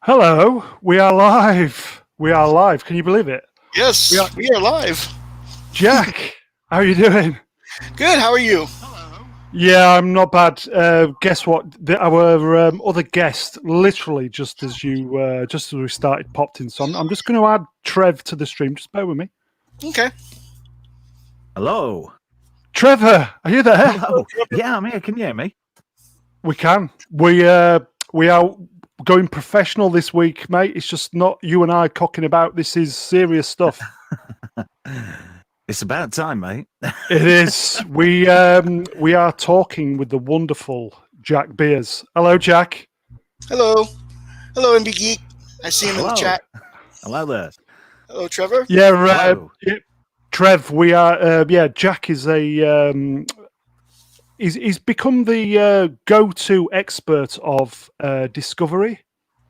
Hello, we are live. We are live. Can you believe it? Yes, we are live. Jack, how are you doing? Good. How are you? Yeah, I'm not bad. Guess what? Our other guest, literally just as we started, popped in. So I'm just going to add Trev to the stream. Just bear with me. Okay. Hello. Trevor, are you there? Hello. Yeah, I'm here. Can you hear me? We can. We are going professional this week, mate. It's just not you and I cocking about. This is serious stuff. It's about time, mate. It is. We are talking with the wonderful Jack Beers. Hello, Jack. Hello. Hello, MB Geek. I see him in the chat. Hello there. Hello, Trevor. Yeah, Hello. Trev. We are. Jack is a. He's become the go-to expert of Discovery,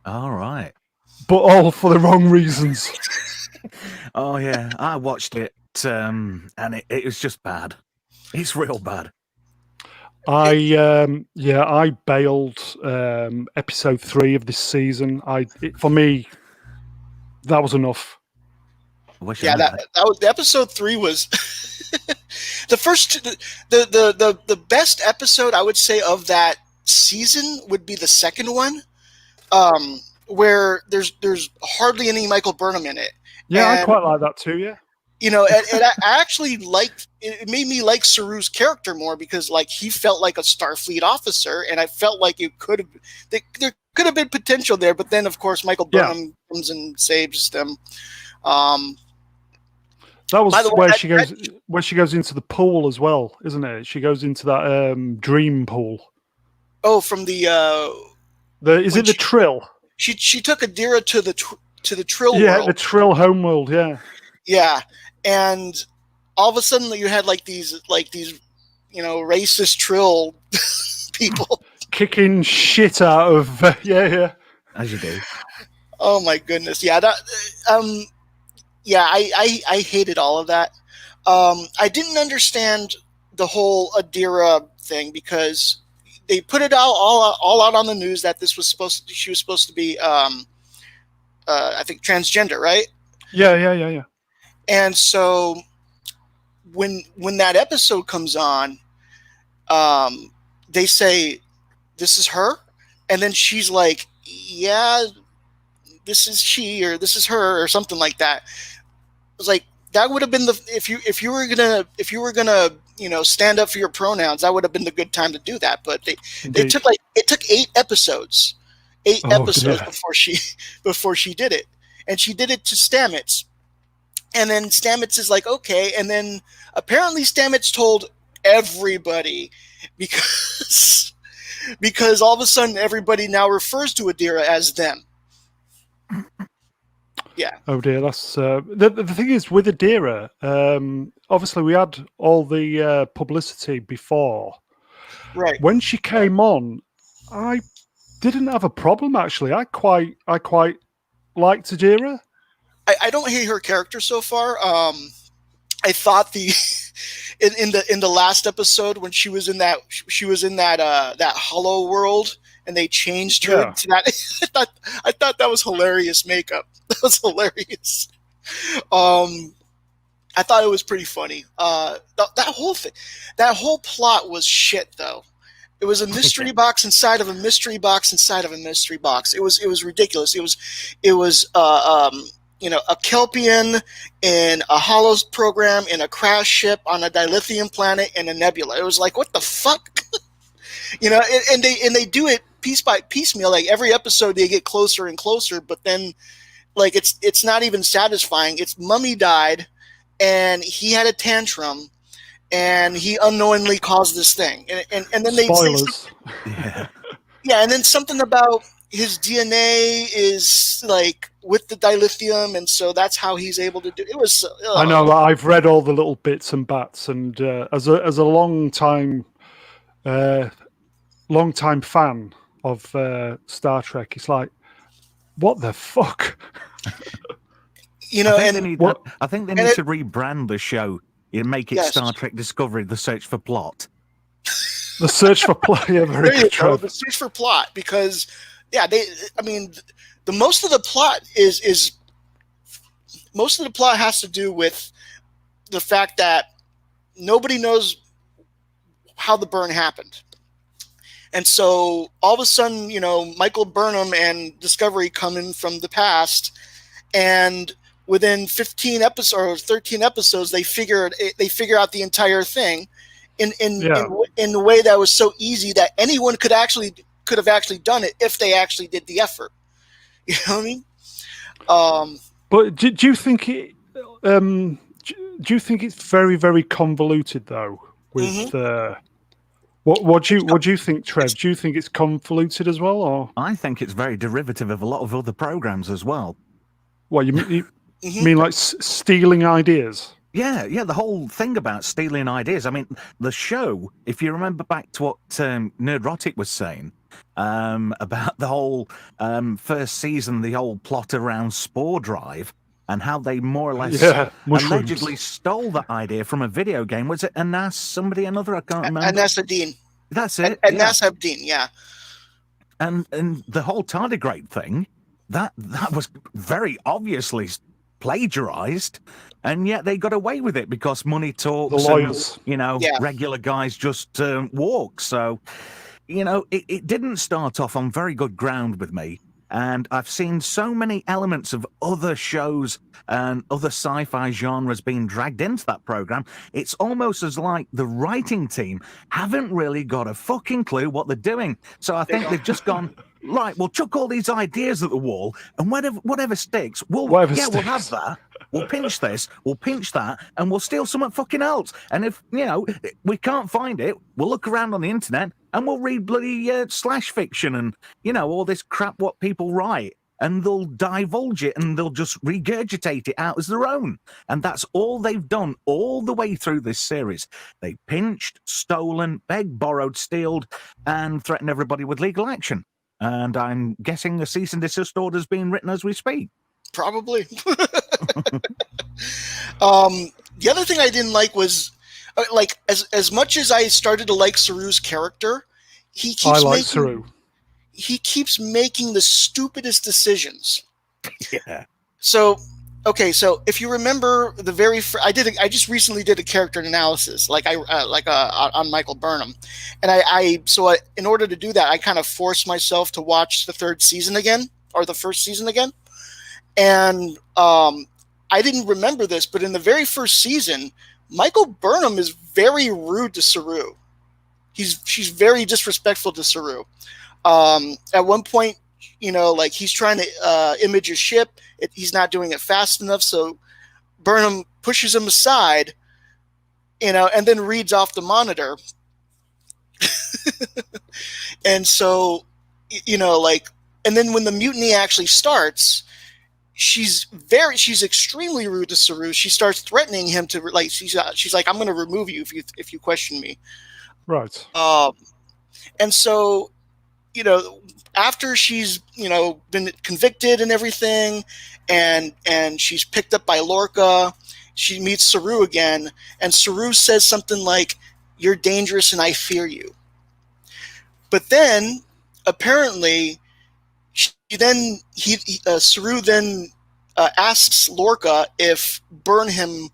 All right. but all for the wrong reasons. Oh yeah, I watched it, and it was just bad. It's real bad. I bailed episode 3 of this season. For me, that was enough. Yeah, that was episode 3 was the first. The best episode I would say of that season would be the second one, where there's hardly any Michael Burnham in it. Yeah, And, I quite like that too. Yeah. You know, and I actually liked it. Made me like Saru's character more because, like, he felt like a Starfleet officer, and I felt like it could have there could have been potential there. But then, of course, Michael Burnham comes and saves them. That was where she goes into the pool as well, isn't it? She goes into that dream pool. Oh, from the is it the Trill? She took Adira to the Trill world. Yeah, the Trill homeworld. Yeah. Yeah, and all of a sudden you had like these racist Trill people kicking shit out of as you do. Oh my goodness, yeah, that I hated all of that. I didn't understand the whole Adira thing because they put it all out on the news that she was supposed to be I think transgender, right? Yeah. And so when that episode comes on, they say, "This is her," and then she's like, "Yeah, this is she," or "This is her," or something like that. It was like that would have been if you were gonna stand up for your pronouns, that would have been the good time to do that. But it took 8 episodes, before she did it, and she did it to Stamets. And then Stamets is like, okay. And then apparently Stamets told everybody because all of a sudden everybody now refers to Adira as them. Yeah. Oh dear, that's the thing is with Adira. Obviously, we had all the publicity before. Right. When she came on, I didn't have a problem actually. I quite liked Adira. I don't hate her character so far. I thought in the last episode when she was in that hollow world and they changed her to that. I thought that was hilarious makeup. That was hilarious. I thought it was pretty funny. That whole plot was shit though. It was a mystery box inside of a mystery box inside of a mystery box. It was ridiculous. It was a Kelpian in a Hollows program in a crash ship on a dilithium planet in a nebula. It was like, what the fuck? And they do it piece by piecemeal. Like every episode they get closer and closer, but then like it's not even satisfying. It's Mummy died and he had a tantrum and he unknowingly caused this thing. And then they spoilers. Yeah, and then something about his DNA is like with the dilithium, and so that's how he's able to do it. Was I know. I've read all the little bits and bats, and as a long time fan of Star Trek, it's like, what the fuck? I think they need to rebrand the show and make it Star Trek Discovery: The Search for Plot. The Search for Plot. Yeah, there you go. The Search for Plot, because. Yeah, the most of the plot is most of the plot has to do with the fact that nobody knows how the burn happened. And so all of a sudden, Michael Burnham and Discovery come in from the past, and within 15 episodes or 13 episodes, they figure out the entire thing in a way that was so easy that anyone could have actually done it if they actually did the effort. You know what I mean? But do you think it? Do you think it's very, very convoluted though? With what do you think, Trev? Do you think it's convoluted as well, or? I think it's very derivative of a lot of other programs as well. What you mean, like stealing ideas? Yeah, the whole thing about stealing ideas. I mean, the show, if you remember back to what Nerdrotic was saying about the whole first season, the whole plot around Spore Drive, and how they more or less allegedly stole that idea from a video game. Was it another? I can't remember. Anas Abdeen. That's it. Anas Abdeen, yeah. And the whole tardigrade thing, that was very obviously plagiarized, and yet they got away with it because money talks. The lawyers, regular guys just walk. So, it didn't start off on very good ground with me. And I've seen so many elements of other shows and other sci-fi genres being dragged into that program. It's almost as like the writing team haven't really got a fucking clue what they're doing. So I think they've just gone, right, we'll chuck all these ideas at the wall, and whatever sticks, we'll have that. We'll pinch this, we'll pinch that, and we'll steal something fucking else. And if, we can't find it, we'll look around on the internet and we'll read bloody slash fiction and, all this crap what people write. And they'll divulge it and they'll just regurgitate it out as their own. And that's all they've done all the way through this series. They pinched, stolen, begged, borrowed, stealed, and threatened everybody with legal action. And I'm guessing a cease and desist order is being written as we speak. Probably. The other thing I didn't like was, as much as I started to like Saru's character, he keeps making the stupidest decisions. Yeah. So if you remember I just recently did a character analysis, on Michael Burnham, and in order to do that, I kind of forced myself to watch the third season again, or the first season again. And I didn't remember this, but in the very first season, Michael Burnham is very rude to Saru. She's very disrespectful to Saru. At one point, he's trying to image a ship. He's not doing it fast enough, so Burnham pushes him aside, and then reads off the monitor. And so, and then when the mutiny actually starts, she's extremely rude to Saru. She starts threatening him to she's like, I'm going to remove you if you question me. Right. And so, after she's been convicted and everything, and she's picked up by Lorca, she meets Saru again, and Saru says something like, "You're dangerous and I fear you." But then apparently Saru then asks Lorca if Burnham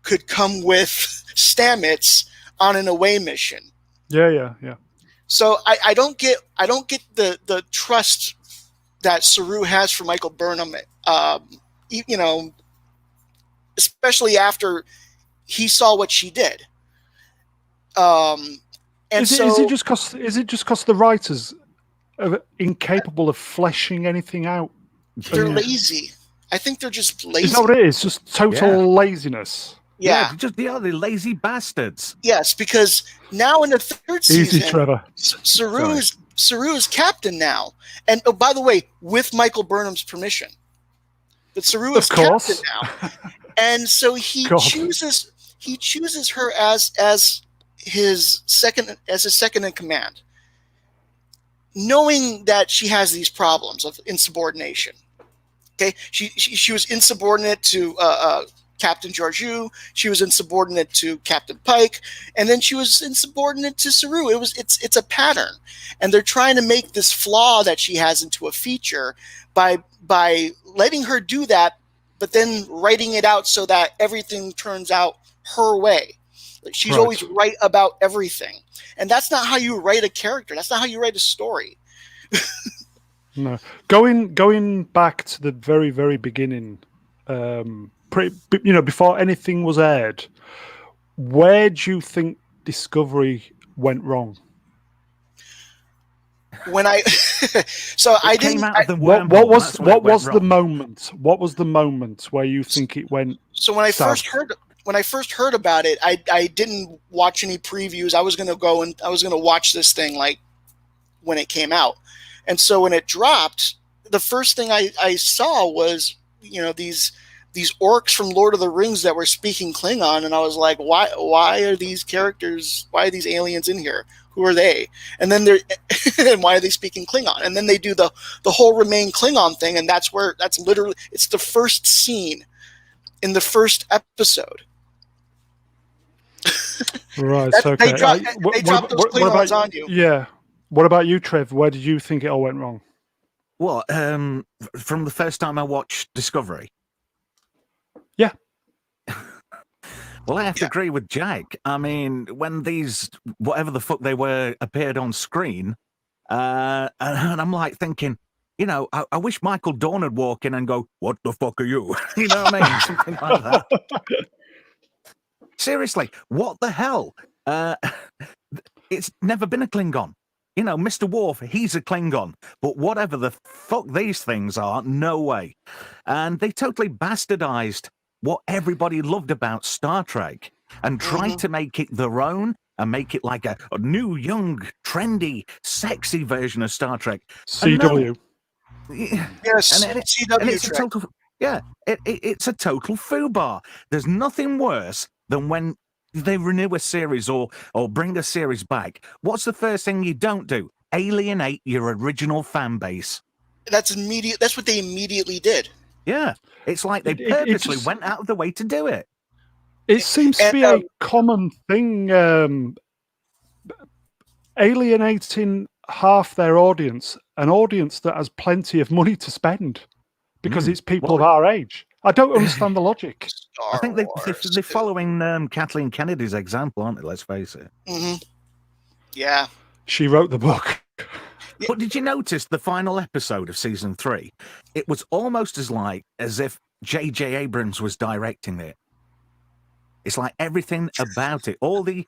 could come with Stamets on an away mission. Yeah. So I don't get the trust that Saru has for Michael Burnham, especially after he saw what she did. Is it just because the writers are incapable of fleshing anything out? They're lazy. I think they're just lazy. Is that what it is? Just total laziness. Yeah, they're lazy bastards. Yes, because now in the third season, easy, Trevor. Saru is captain now, and by the way, with Michael Burnham's permission. But Saru is captain now, and so he chooses her as his second in command, knowing that she has these problems of insubordination. Okay, she was insubordinate to Captain Georgiou. She was insubordinate to Captain Pike, and then she was insubordinate to Saru. It's a pattern, and they're trying to make this flaw that she has into a feature by letting her do that, but then writing it out so that everything turns out her way. Like, she's always right about everything, and that's not how you write a character. That's not how you write a story. No, going back to the very, very beginning, before anything was aired, where do you think Discovery went wrong? When I I didn't. What was the moment? What was the moment where you think it went? So when I south? first heard about it, I didn't watch any previews. I was gonna go and I was gonna watch this thing like when it came out. And so when it dropped, the first thing I saw was, these orcs from Lord of the Rings that were speaking Klingon, and I was like, why are these characters, why are these aliens in here? Who are they? And then and why are they speaking Klingon? And then they do the whole remain Klingon thing, and that's literally, it's the first scene in the first episode. Right. Okay. They dropped those Klingons on you. Yeah. What about you, Trev? Where did you think it all went wrong? Well, from the first time I watched Discovery. Yeah. Well, I have to agree with Jack. I mean, when these, whatever the fuck they were, appeared on screen, and I'm like thinking, I wish Michael Dorn would walk in and go, "What the fuck are you?" You know what I mean? Something like that. Seriously, what the hell? It's never been a Klingon. Mr. Worf, he's a Klingon. But whatever the fuck these things are, no way. And they totally bastardized what everybody loved about Star Trek and tried to make it their own and make it like a new, young, trendy, sexy version of Star Trek. CW. Yes, CW. And it's a total, it's a total foobar. There's nothing worse than when they renew a series or bring a series back. What's the first thing you don't do? Alienate your original fan base. That's immediate. That's what they immediately did. Yeah, it's like they purposely went out of the way to do it. It seems to be a common thing, alienating half their audience, an audience that has plenty of money to spend, because it's people of our age. I don't understand the logic. I think they're following Kathleen Kennedy's example, aren't they? Let's face it. Mm-hmm. Yeah. She wrote the book. But did you notice the final episode of season 3? It was almost as if J.J. Abrams was directing it. It's like everything about it, all the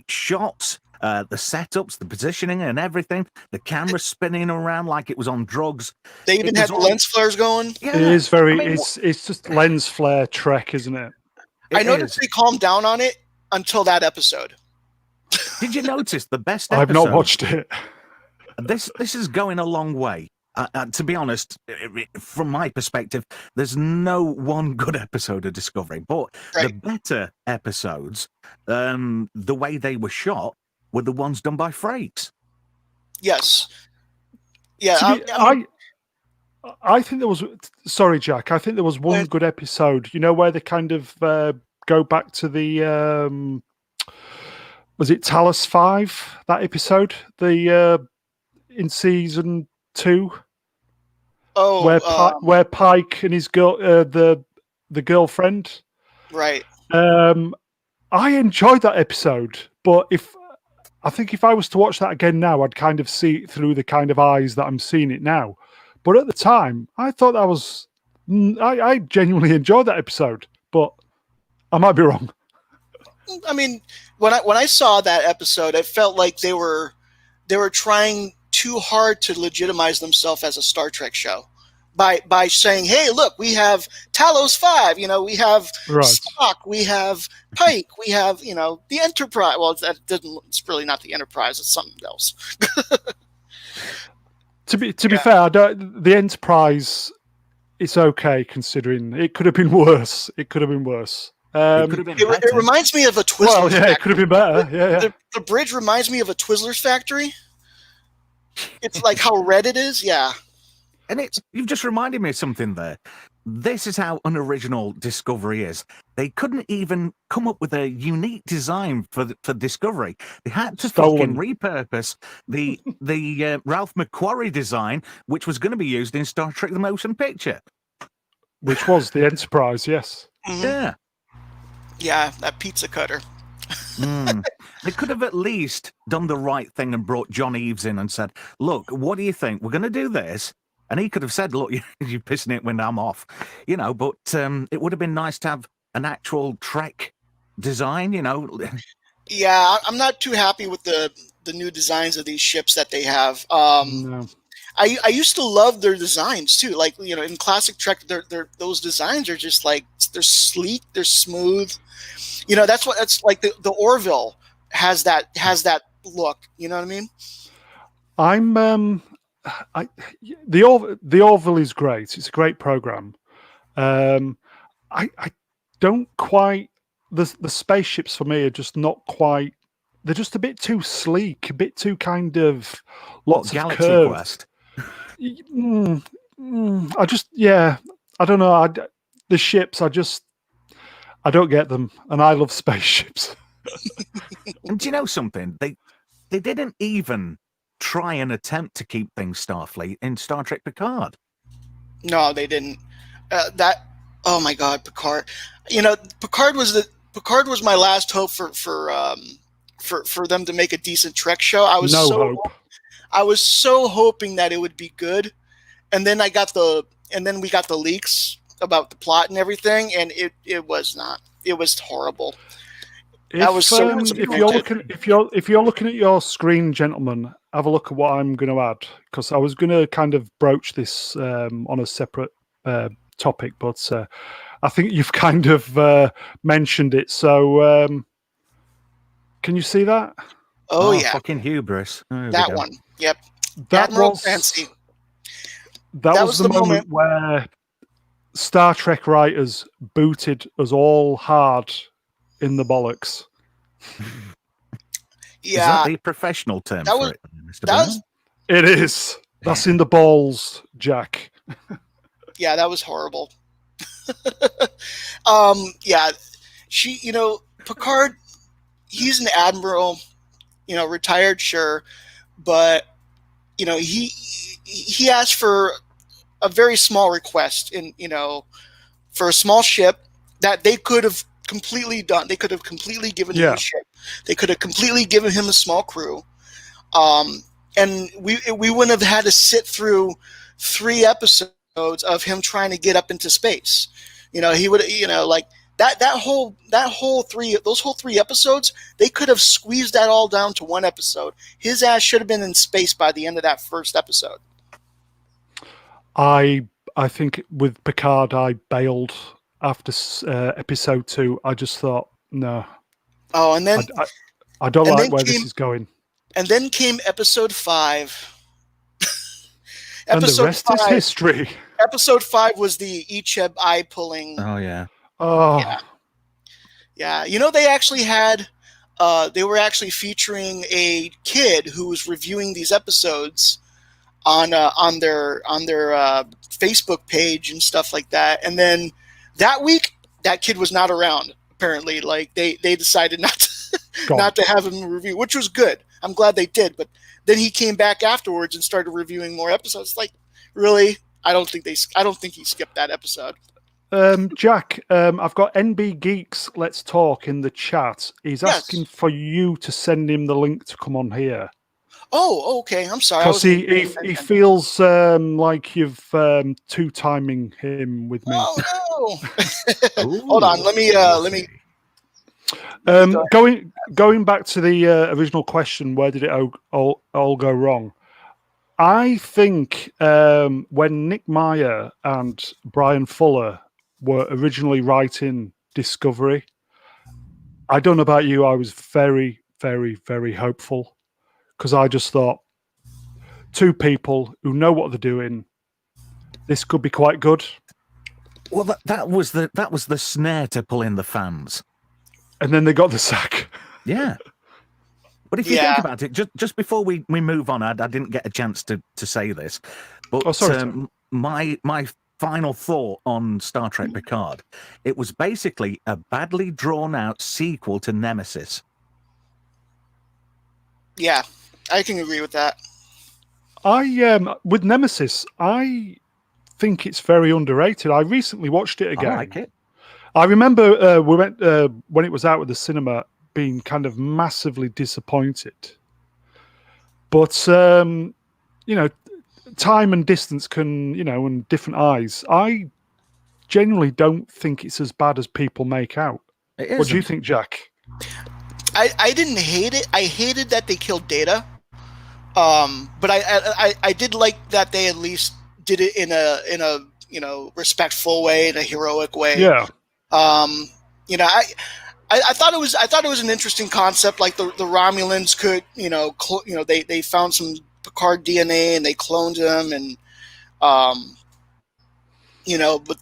shots, the setups, the positioning, and everything. The camera spinning around like it was on drugs. They even had lens flares going. Yeah. It is very. It's just lens flare Trek, isn't it? I noticed they calmed down on it until that episode. Did you notice the best episode? I've not watched it. This is going a long way. To be honest, from my perspective, there's no one good episode of Discovery, but the better episodes, the way they were shot, were the ones done by Frakes. Yes. Yeah. I think there was. Sorry, Jack. I think there was one good episode. Where they kind of go back to the. Was it Talos 5? That episode, in season 2. Oh, where Pike and his girl, the girlfriend. Right. I enjoyed that episode, but I think if I was to watch that again now, I'd kind of see it through the kind of eyes that I'm seeing it now. But at the time, I thought that was. I genuinely enjoyed that episode, but I might be wrong. I mean, when I saw that episode, it felt like they were trying too hard to legitimize themselves as a Star Trek show by saying, "Hey, look, we have Talos 5. We have Spock, we have Pike, we have the Enterprise." Well, it's really not the Enterprise; it's something else. To be fair, the Enterprise, it's okay considering it could have been worse. It could have been worse. It reminds me of a Twizzlers. Well, yeah, it could have been better. Yeah. The bridge reminds me of a Twizzlers factory. It's like how red it is. Yeah. And you've just reminded me of something there. this is how unoriginal Discovery is. They couldn't even come up with a unique design for Discovery. They had to Stolen. fucking repurpose the Ralph McQuarrie design, which was going to be used in Star Trek: The Motion Picture. Which was the Enterprise, yes. Yeah. Yeah, that pizza cutter. They could have at least done the right thing and brought John Eves in and said, look, what do you think? We're going to do this. And he could have said, look, you're pissing it when I'm off, but it would have been nice to have an actual Trek design, Yeah, I'm not too happy with the new designs of these ships that they have. No. I used to love their designs too. Like, in classic Trek, those designs are just like, they're sleek, they're smooth. That's like the Orville has that look. You know what I mean? The Orville is great. It's a great program. I don't quite the spaceships for me are just not quite. They're just a bit too sleek, a bit too kind of lots of Galaxy curves. Quest. I don't know. The ships, I don't get them, and I love spaceships. And do you know something? They didn't even try and attempt to keep things Starfleet in Star Trek Picard. No, they didn't. Oh my God, Picard. Picard was my last hope for them to make a decent Trek show. I was I was so hoping that it would be good, and then we got the leaks about the plot and everything, and it was not. It was horrible. If you're looking at your screen, gentlemen, have a look at what I'm going to add, because I was going to kind of broach this on a separate topic, but I think you've kind of mentioned it. So can you see that? Oh yeah, fucking hubris. That one. Yep. That Admiral was Clancy. That was the moment where Star Trek writers booted us all hard in the bollocks. Yeah. Is that the professional term for it, Mr. Brown? It is. That's in the balls, Jack. Yeah, that was horrible. Yeah. Picard, he's an admiral, retired, sure, but he asked for a very small request for a small ship that they could have completely done. They could have completely given him a ship. They could have completely given him a small crew. And we wouldn't have had to sit through 3 episodes of him trying to get up into space. He would, those whole 3 episodes, they could have squeezed that all down to 1 episode. His ass should have been in space by the end of that first episode. I think with Picard, I bailed after episode 2. I just thought, no. Oh, and then I don't like where this is going. And then came episode 5. And the rest is history. Episode 5 was the Icheb eye pulling. Oh yeah. Oh yeah. They actually had. They were actually featuring a kid who was reviewing these episodes on their Facebook page and stuff like that. And then that week, that kid was not around. Apparently, like they decided not to have him review, which was good. I'm glad they did. But then he came back afterwards and started reviewing more episodes. Like, really? I don't think he skipped that episode. Jack, I've got NB Geeks Let's Talk in the chat. He's asking for you to send him the link to come on here. Oh, okay. I'm sorry. Because he feels like you've two-timing him with me. Oh no! Hold on. Let me. Going back to the original question, where did it all go wrong? I think when Nick Meyer and Brian Fuller were originally writing Discovery, I don't know about you, I was very, very, very hopeful, because I just thought 2 people who know what they're doing, this could be quite good. Well, that was the snare to pull in the fans, and then they got the sack. Yeah. But if you think about it, just before we move on, I didn't get a chance to say this, but my final thought on Star Trek Picard. It was basically a badly drawn out sequel to Nemesis. Yeah, I can agree with that. With Nemesis, I think it's very underrated. I recently watched it again. I like it. I remember we went when it was out at the cinema, being kind of massively disappointed. But you know, time and distance can, and different eyes. I genuinely don't think it's as bad as people make out. What do you think, Jack? I didn't hate it. I hated that they killed Data. But I did like that they at least did it in a respectful way, in a heroic way. Yeah. I thought it was an interesting concept. Like the Romulans could, they found some Picard DNA and they cloned him, and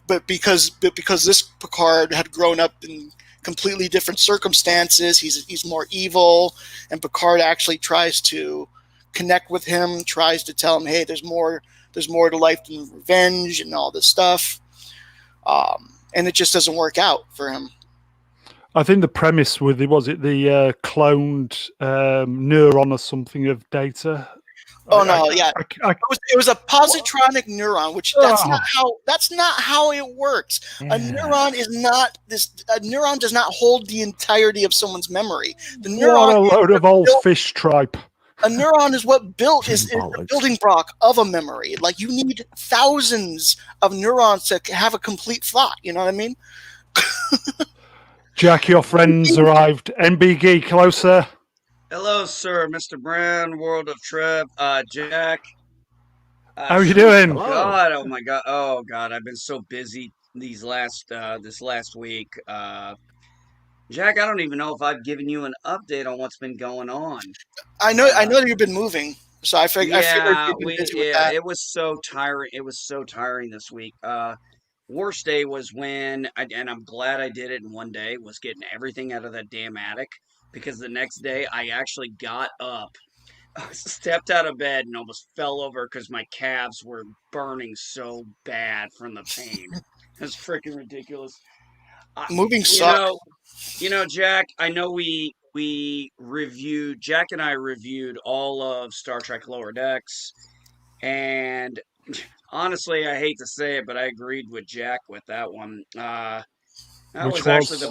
but because this Picard had grown up in completely different circumstances, he's more evil, and Picard actually tries to connect with him, tries to tell him, hey, there's more to life than revenge and all this stuff, and it just doesn't work out for him. I think the premise with it was the cloned neuron or something of Data. It was a positronic neuron, which that's not how it works. Yeah. A neuron does not hold the entirety of someone's memory. The neuron, what a load of old fish tripe. A neuron is what is the building block of a memory. Like, you need thousands of neurons to have a complete thought. You know what I mean? Jack, your friends arrived. NB Geek, hello, sir. Hello, sir, Mr. Brown, World of Trev, Jack. How are you doing? God, oh my God, I've been so busy this last week. Jack, I don't even know if I've given you an update on what's been going on. I know that you've been moving, so I figured you've been busy with that. It was so tiring. It was so tiring this week. Worst day was when, and I'm glad I did it in one day, was getting everything out of that damn attic, because the next day I actually got up, stepped out of bed, and almost fell over because my calves were burning so bad from the pain. It's freaking ridiculous. Moving sucks. Jack, I know Jack and I reviewed all of Star Trek Lower Decks, and honestly, I hate to say it, but I agreed with Jack with that one. That was actually the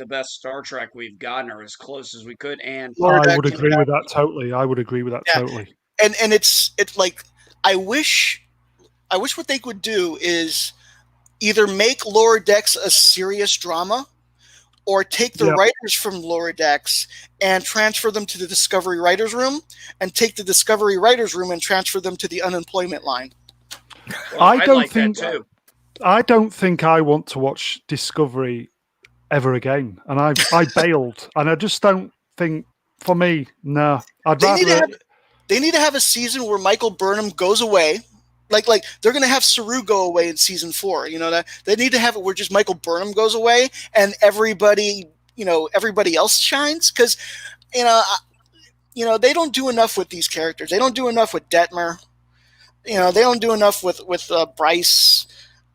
best Star Trek we've gotten, or as close as we could. And I would agree with that totally. Totally. And it's like, I wish what they could do is either make Lower Decks a serious drama, or take the writers from Lower Decks and transfer them to the Discovery Writers Room, and take the Discovery Writers Room and transfer them to the unemployment line. Well, I don't think I want to watch Discovery ever again. And I bailed. And I just don't think, for me, no. They need to have a season where Michael Burnham goes away. Like they're going to have Saru go away in season 4. That they need to have it where just Michael Burnham goes away and everybody else shines, because they don't do enough with these characters. They don't do enough with Detmer. They don't do enough with Bryce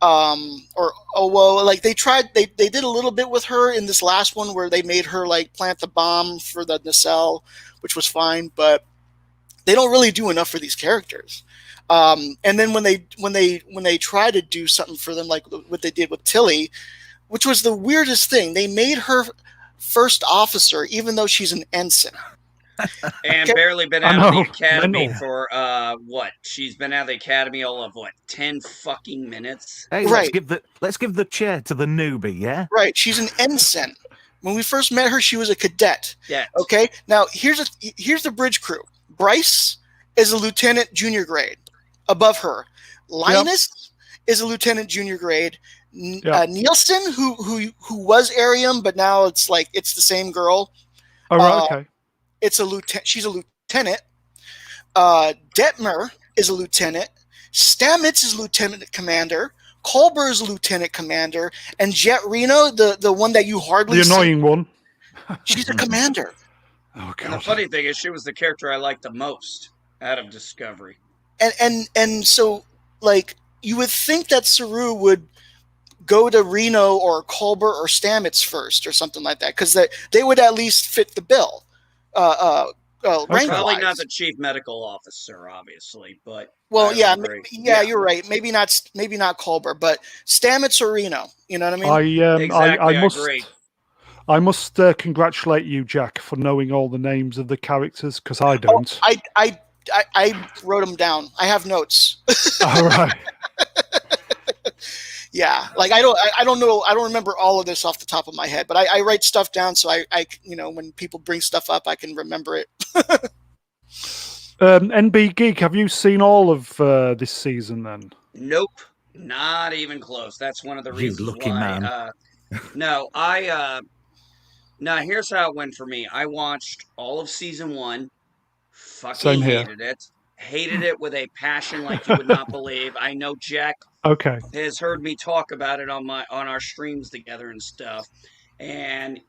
or Owo. Like, they did a little bit with her in this last one where they made her like plant the bomb for the nacelle, which was fine, but they don't really do enough for these characters. And then when they try to do something for them, like what they did with Tilly, which was the weirdest thing, they made her first officer even though she's an ensign. And barely been out of the academy for what? She's been out of the academy all of 10 fucking minutes. Hey, right. Let's give the chair to the newbie, yeah? Right. She's an ensign. When we first met her, she was a cadet. Yeah. Okay. Now here's the bridge crew. Bryce is a lieutenant junior grade. Above her, Linus is a lieutenant junior grade. Nielsen, who was Arium, but now it's the same girl. Oh, right, okay. It's a lieutenant. She's a lieutenant. Detmer is a lieutenant. Stamets is lieutenant commander. Cobra is lieutenant commander, and Jet Reno, the one that you hardly the annoying one, she's a commander. Oh God! And the funny thing is, she was the character I liked the most out of Discovery. And so, like, you would think that Saru would go to Reno or Cobra or Stamets first or something like that, because they would at least fit the bill. Probably rank-wise. not the chief medical officer, obviously, but Well, I yeah, would agree. you're right. Maybe not Cobra, but Stamets or Reno. You know what I mean? Exactly, I must agree. I must congratulate you, Jack, for knowing all the names of the characters, because I don't. I wrote them down. I have notes. All right. Yeah, like I don't know. I don't remember all of this off the top of my head, but I write stuff down so I when people bring stuff up, I can remember it. NB Geek, have you seen all of this season then? Nope, not even close. That's one of the You reasons lucky why. man. No, now here's how it went for me. I watched all of season 1. Fucking Same here. hated it. Hated it with a passion like you would not believe. I know Jack Okay. has heard me talk about it on our streams together and stuff. And,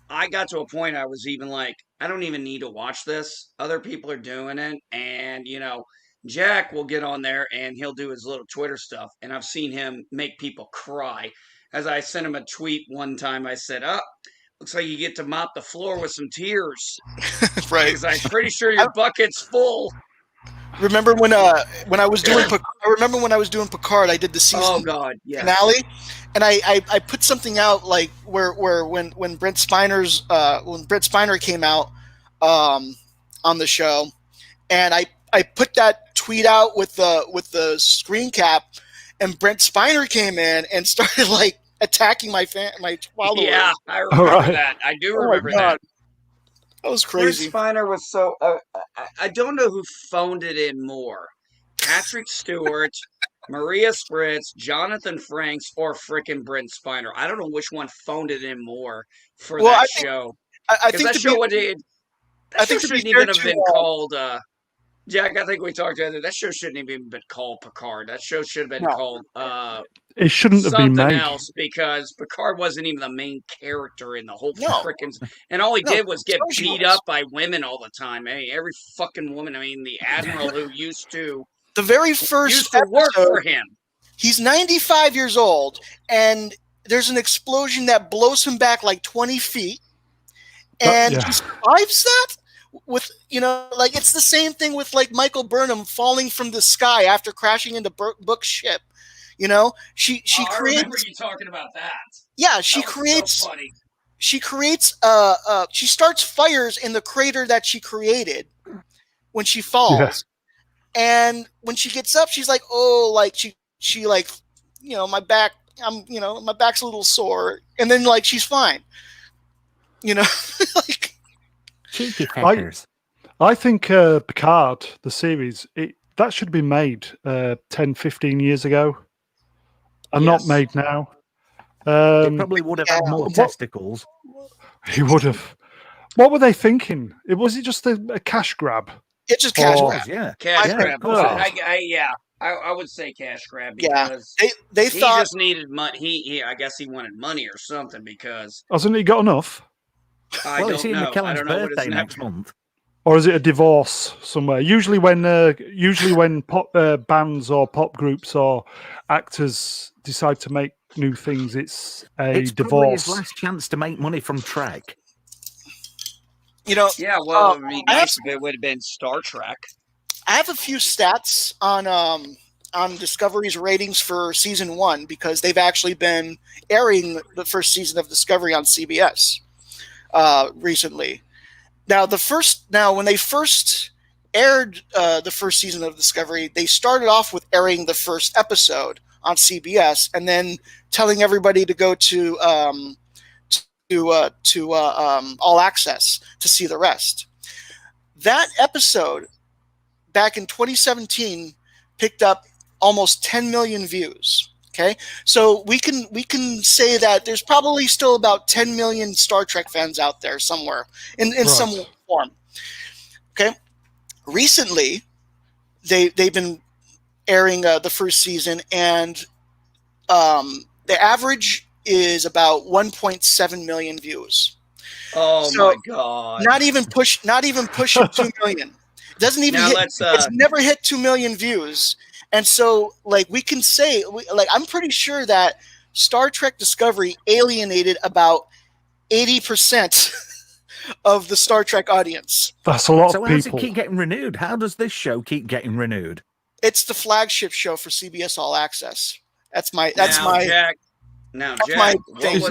I got to a point I was even like, I don't even need to watch this. Other people are doing it. And, Jack will get on there and he'll do his little Twitter stuff. And I've seen him make people cry. As I sent him a tweet one time, I said, looks like you get to mop the floor with some tears. Right. Because I'm pretty sure your bucket's full. Remember when I was doing Picard, I did the season finale, and I put something out like where when Brent Spiner came out on the show, and I put that tweet out with the screen cap, and Brent Spiner came in and started like attacking my followers. Yeah, I remember that. I do remember that. That was crazy. Brent Spiner was so. I don't know who phoned it in more: Patrick Stewart, Maria Spritz, Jonathan Franks, or frickin' Brent Spiner. I don't know which one phoned it in more for that show. I think that show shouldn't even have been called. Jack, I think we talked about it. That show shouldn't have even been called Picard. That show should have been called it shouldn't have been something made. else, because Picard wasn't even the main character in the whole frickin' and all he did was get beat up by women all the time. I mean, every fucking woman. I mean, the admiral who used to the very first work for him. He's 95 years old, and there's an explosion that blows him back like 20 feet, and he survives that. With like it's the same thing with like Michael Burnham falling from the sky after crashing into Book's ship. She creates. I remember you talking about that. Yeah, she creates. So funny. She creates. She starts fires in the crater that she created when she falls, and when she gets up, she's like, "Oh, like she like, my back. My back's a little sore," and then like she's fine. Like. Cheeky fuckers. I think Picard, the series, that should have been made 10, 15 years ago and not made now. It probably would have had more testicles. He would have. What were they thinking? Was it just a cash grab? It's just cash grab. Yeah. Cash grab. I would say cash grab because they he thought just needed money. I guess he wanted money or something because hasn't he got enough? It's Ian McKellen's birthday next month. Or is it a divorce somewhere? Usually when pop bands or pop groups or actors decide to make new things, it's It's divorce. probably his last chance to make money from Trek. Yeah, well, it'd be nice if it would have been Star Trek. I have a few stats on Discovery's ratings for season 1 because they've actually been airing the first season of Discovery on CBS. Recently. Now when they first aired the first season of Discovery, they started off with airing the first episode on CBS and then telling everybody to go to All Access to see the rest. That episode back in 2017 picked up almost 10 million views. Okay, so we can say that there's probably still about 10 million Star Trek fans out there somewhere in some form. Okay, recently they've been airing the first season, and the average is about 1.7 million views. Oh my god! Not even pushing 2 million. It doesn't even hit. It's never hit 2 million views. And so, like, we can say, like, I'm pretty sure that Star Trek Discovery alienated about 80% of the Star Trek audience. That's a lot So of how does it people. keep getting renewed? How does this show keep getting renewed? It's the flagship show for CBS All Access. That's my Jack, my thing.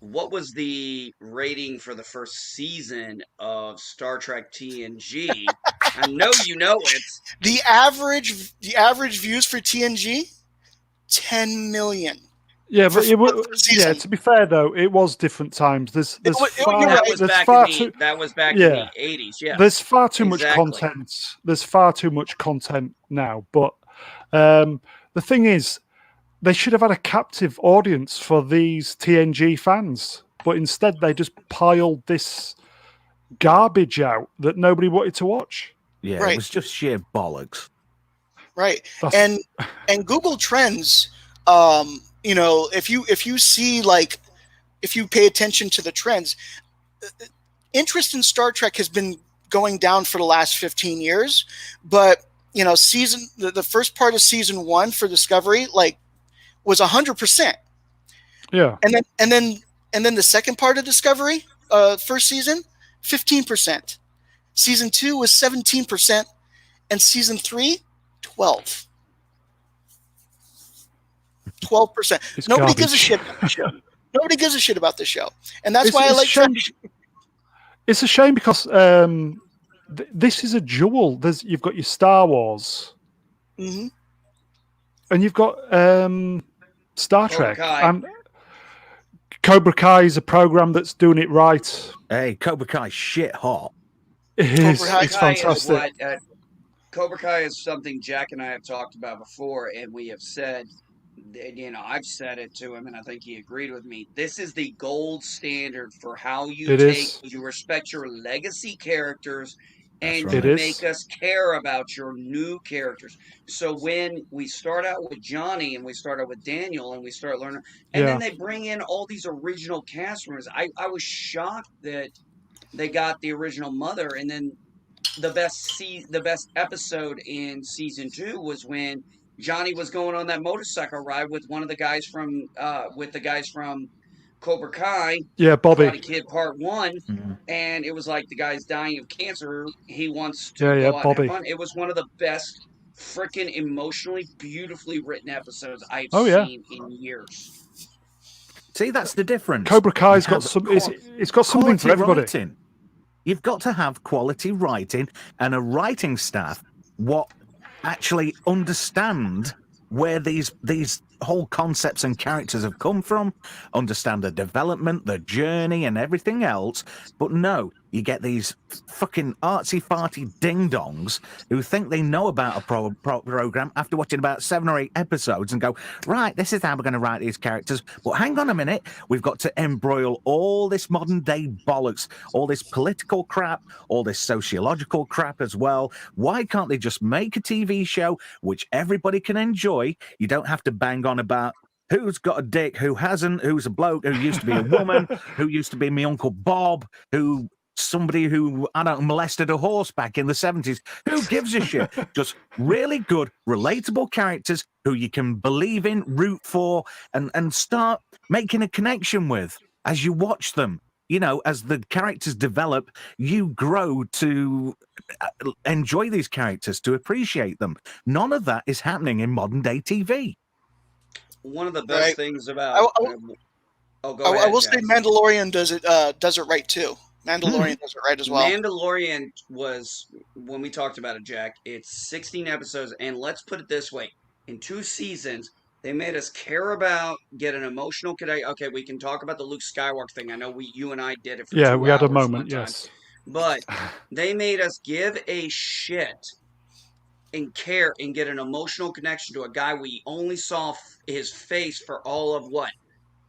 what was the rating for the first season of Star Trek TNG? I know you know it. The average views for TNG, 10 million. Yeah, For but it, the first season. to be fair though, it was different times. There's you're far, right. there's far That was back yeah. in the 80s. Yeah, There's far too much Exactly. content. There's far too much content now. But the thing is, they should have had a captive audience for these TNG fans, but instead they just piled this garbage out that nobody wanted to watch. Yeah, Right. it was just sheer bollocks. Right. That's- And Google Trends, you know, if you see, like, if you pay attention to the trends, interest in Star Trek has been going down for the last 15 years, but you know, the first part of season 1 for Discovery, like, was 100%. Yeah. And then the second part of Discovery, first season, 15%. Season 2 was 17%, and season 3, 12. 12%. Nobody gives a shit about the show. Nobody gives a shit about the show, and that's why I like Trek. It's a shame because this is a jewel. You've got your Star Wars, Mm-hmm. and you've got Star Trek, Kai. and Cobra Kai is a program that's doing it right. Hey, Cobra Kai's shit hot. It's Cobra Kai is fantastic. Cobra Kai is something Jack and I have talked about before, and we have said, you know, I've said it to him, and I think he agreed with me. This is the gold standard for how you you respect your legacy characters, and That's right. you It make is. us care about your new characters. So when we start out with Johnny, and we start out with Daniel, and we start learning, and then they bring in all these original cast members, I was shocked that they got the original Mother, and then the best episode in season 2 was when Johnny was going on that motorcycle ride with one of the guys from Cobra Kai. Yeah, Bobby. Karate Kid Part 1, and it was like the guy's dying of cancer. He wants to go out Bobby. and have fun. It was one of the best freaking emotionally beautifully written episodes I've yeah. seen in years. See, that's the difference. Cobra Kai's got some. It's got something for everybody. Writing. You've got to have quality writing and a writing staff what actually understand where these whole concepts and characters have come from, understand the development, the journey, and everything else. But no, you get these fucking artsy-farty ding-dongs who think they know about a program after watching about 7 or 8 episodes and go, right, this is how we're going to write these characters. But hang on a minute, we've got to embroil all this modern-day bollocks, all this political crap, all this sociological crap as well. Why can't they just make a TV show which everybody can enjoy? You don't have to bang on about who's got a dick, who hasn't, who's a bloke, who used to be a woman, who used to be my Uncle Bob, somebody who, I don't know, molested a horse back in the 70s. Who gives a shit? Just really good, relatable characters who you can believe in, root for, and start making a connection with as you watch them. You know, as the characters develop, you grow to enjoy these characters, to appreciate them. None of that is happening in modern day TV. One of the best things about I will say Mandalorian does it right too. Mandalorian does it right as well. Mandalorian was, when we talked about it, Jack, it's 16 episodes, and let's put it this way: in 2 seasons, they made us care about, get an emotional connection. Okay, we can talk about the Luke Skywalker thing. I know you and I did it for 2 hours. Yeah, we had a moment, one time. yes. But they made us give a shit and care and get an emotional connection to a guy we only saw his face for all of what?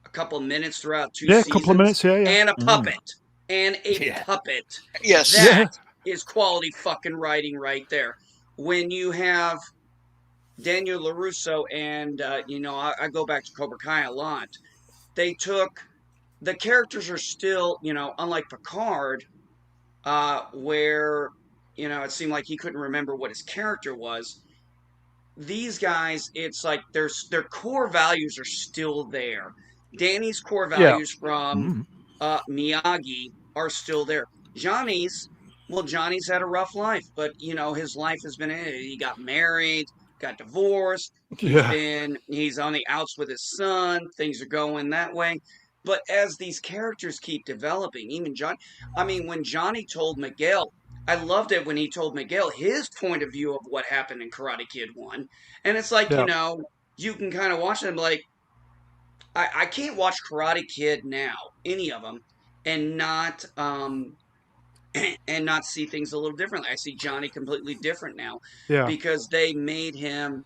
A couple of minutes throughout 2 seasons? Yeah, a couple of minutes, yeah. And a puppet. And a puppet. Yes. That is quality fucking writing right there. When you have Daniel LaRusso and, I go back to Cobra Kai a lot. They took, the characters are still, unlike Picard, where, it seemed like he couldn't remember what his character was. these guys, it's like their core values are still there. Danny's core Yeah. values from Mm. Miyagi are still there. Johnny's, well, Johnny's had a rough life, but his life has been. He got married, got divorced. Yeah. He's on the outs with his son. Things are going that way. But as these characters keep developing, even John, I mean, when Johnny told Miguel, I loved it when he told Miguel his point of view of what happened in Karate Kid 1. And it's like, Yeah. you can kind of watch them like, I can't watch Karate Kid now, any of them, and not and not see things a little differently. I see Johnny completely different now Yeah. because they made him.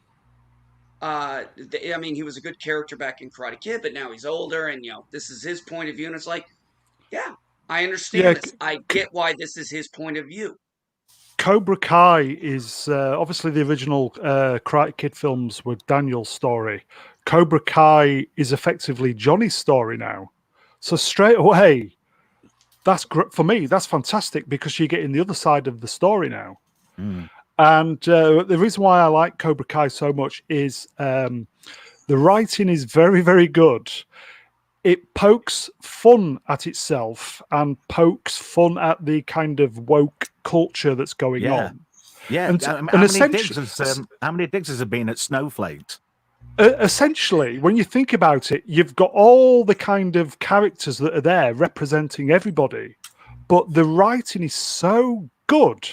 I mean, he was a good character back in Karate Kid, but now he's older, and this is his point of view, and it's like, yeah, I Yeah. understand this. I get why this is his point of view. Cobra Kai is obviously the original Karate Kid films were Daniel's story. Cobra Kai is effectively Johnny's story now. So straight away, that's for me. That's fantastic because you're getting the other side of the story now. Mm. And the reason why I like Cobra Kai so much is the writing is very, very good. It pokes fun at itself and pokes fun at the kind of woke culture that's going Yeah. on. Yeah. And- how, and many essentially- how many digs has there been at Snowflakes? Essentially, when you think about it, you've got all the kind of characters that are there representing everybody, but the writing is so good,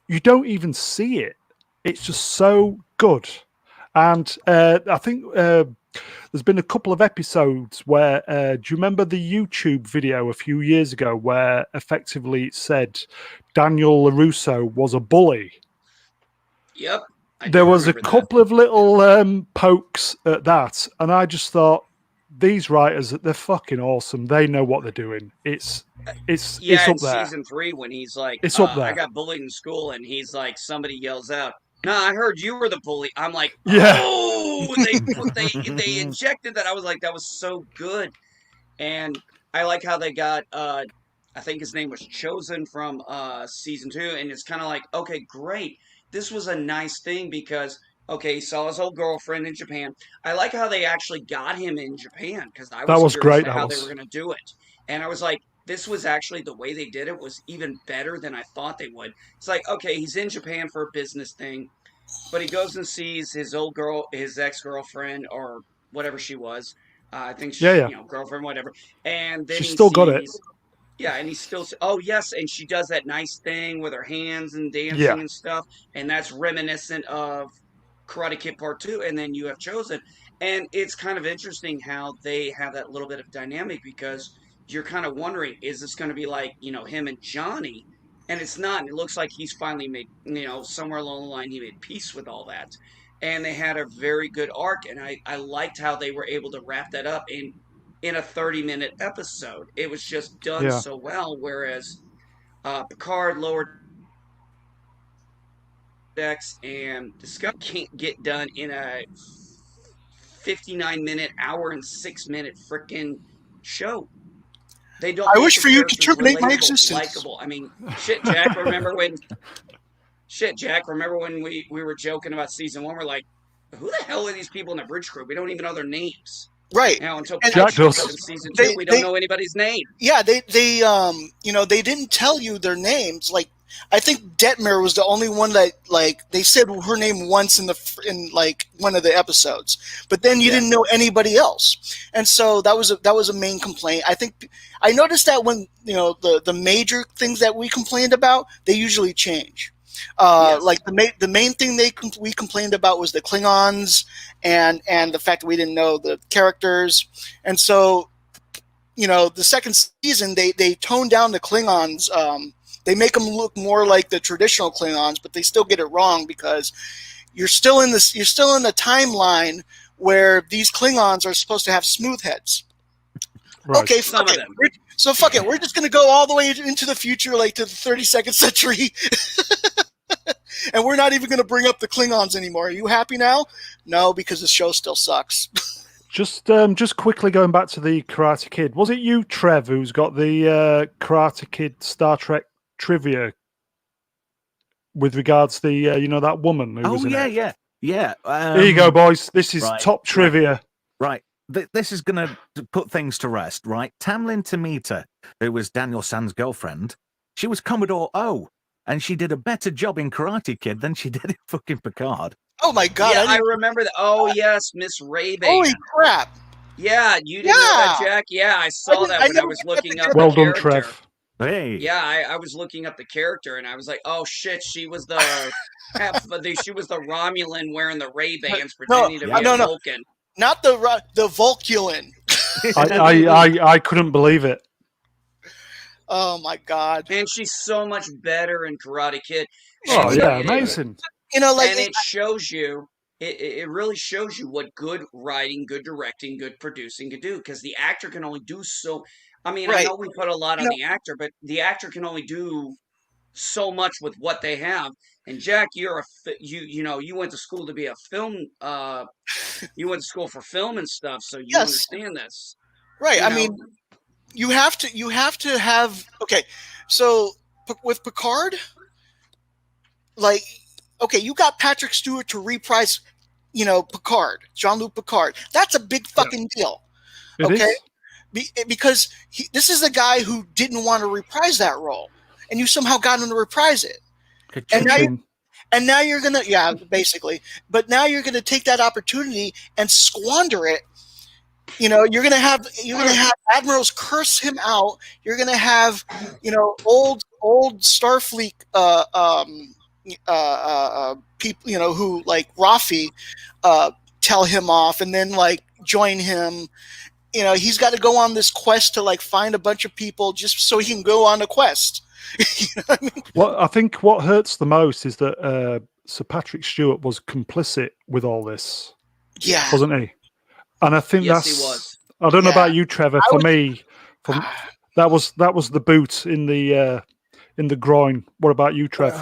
you don't even see it. It's just so good. And I think there's been a couple of episodes where, do you remember the YouTube video a few years ago where effectively it said Daniel LaRusso was a bully? Yep. There was a couple of little pokes at that, and I just thought, these writers, they're fucking awesome. They know what they're doing. It's Yeah, in up there. season 3 when he's like, It's up there. I got bullied in school, and he's like, somebody yells out, "No, I heard you were the bully." I'm like, Yeah. oh, they injected that. I was like, that was so good, and I like how they got. I think his name was Chosen from season 2, and it's kind of like, okay, great. This was a nice thing because okay, he saw his old girlfriend in Japan. I like how they actually got him in Japan because I was was curious great, to that how was. they were going to do it, and I was like, this was actually the way they did it was even better than I thought they would. It's like, okay, he's in Japan for a business thing, but he goes and sees his old girl, his ex-girlfriend or whatever she was. I think she, Yeah. girlfriend, whatever. And then She's he still sees, got it. yeah, and he's still, oh yes, and she does that nice thing with her hands and Yeah. dancing and stuff, and that's reminiscent of Karate Kid Part 2, and then you have Chosen. And it's kind of interesting how they have that little bit of dynamic because you're kind of wondering, is this going to be like, him and Johnny? And it's not. It looks like he's finally made, somewhere along the line, he made peace with all that. And they had a very good arc, and I liked how they were able to wrap that up in a 30-minute episode. It was just done Yeah. so well, whereas Picard, Lower Decks, and Discovery can't get done in a 59-minute, hour and 6-minute freaking show. They don't I make wish the for you to characters terminate my relatable, existence. likable. I mean, shit, Jack, remember when we were joking about season 1? We're like, who the hell are these people in the bridge crew? We don't even know their names. Right. Until And Jack shows does. up in season 2, we don't know anybody's name. Yeah, they they didn't tell you their names. Like, I think Detmer was the only one that, like, they said her name once in like one of the episodes, but then you didn't know anybody else, and so that was a main complaint. I think I noticed that when the major things that we complained about, they usually change. Yes. Like the main thing we complained about was the Klingons and the fact that we didn't know the characters, and so the second season they toned down the Klingons. They make them look more like the traditional Klingons, but they still get it wrong because you're still in the timeline where these Klingons are supposed to have smooth heads. Right. Okay, Some fuck of it. them. So fuck it. We're just going to go all the way into the future, like to the 32nd century. And we're not even going to bring up the Klingons anymore. Are you happy now? No, because the show still sucks. Just quickly going back to the Karate Kid. Was it you, Trev, who's got the Karate Kid Star Trek trivia with regards to the that woman who was in it? Yeah. Yeah. Here you go, boys. This is right, top trivia. Right. This is going to put things to rest, right? Tamlin Tomita, who was Daniel San's girlfriend, she was Commodore O, and she did a better job in Karate Kid than she did in fucking Picard. Oh my god! Yeah, I didn't- remember that. Oh yes, Miss Ray-Ban. Holy crap! Yeah, you didn't know that, Yeah. Jack? Yeah, I saw didn't- that I when I never was got looking the up the Well done, character. Trev. Hey. Yeah, I was looking up the character and I was like, oh shit, she was the she was the Romulan wearing the Ray-Bans pretending to be a no. Vulcan. Not the Vulculin. I couldn't believe it. Oh my god! And she's so much better in Karate Kid. Oh And yeah, it- amazing. You know, like and it shows you, it really shows you what good writing, good directing, good producing can do. Because the actor can only do so. I mean, I Right. know we put a lot on You the actor, but the actor can only do so much with what they have. And Jack, you're you went to school to be a film. You went to school for film and stuff, so you Yes. understand this. right. You I know? mean, you have to have. Okay, so with Picard, like, okay, you got Patrick Stewart to reprise, Picard, Jean-Luc Picard. That's a big fucking deal. It Okay. is. Because this is the guy who didn't want to reprise that role, and you somehow got him to reprise it. And now Ka-ching. And now you're gonna, basically. But now you're gonna take that opportunity and squander it. You're gonna have admirals curse him out. You're gonna have, old Starfleet people, who like Rafi, tell him off, and then like join him. He's got to go on this quest to like find a bunch of people just so he can go on a quest. You know what I mean? Well, I think what hurts the most is that Sir Patrick Stewart was complicit with all this, Yeah. wasn't he? And I think Yes, that's. he was. I don't know Yeah. about you, Trevor. For me, that was the boot in the groin. What about you, Trev?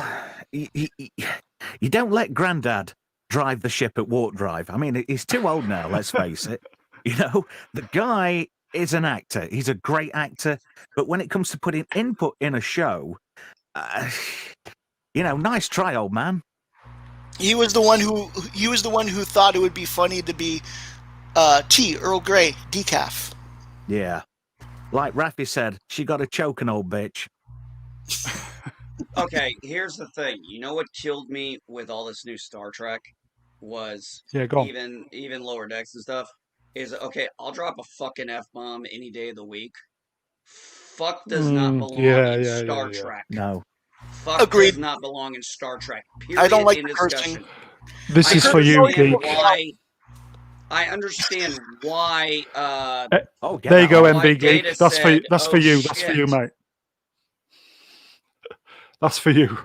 You don't let Grandad drive the ship at warp drive. I mean, he's too old now. Let's face it. The guy is an actor. He's a great actor. But when it comes to putting input in a show, nice try, old man. He was the one who thought it would be funny to be tea, Earl Grey, decaf. Yeah. Like Rafi said, she got a choking old bitch. Okay, here's the thing. You know what killed me with all this new Star Trek was Go on. even Lower Decks and stuff is okay. I'll drop a fucking F-bomb any day of the week. Fuck does not belong in Star Trek. No. Fuck Agreed. does not belong in Star Trek. Period. I don't like in the discussion. cursing. This I is for you, understand Geek. I understand why. There you go, why MB Data Geek. That's for you. said, That's "Oh, for you. That's for you, shit." mate. That's for you.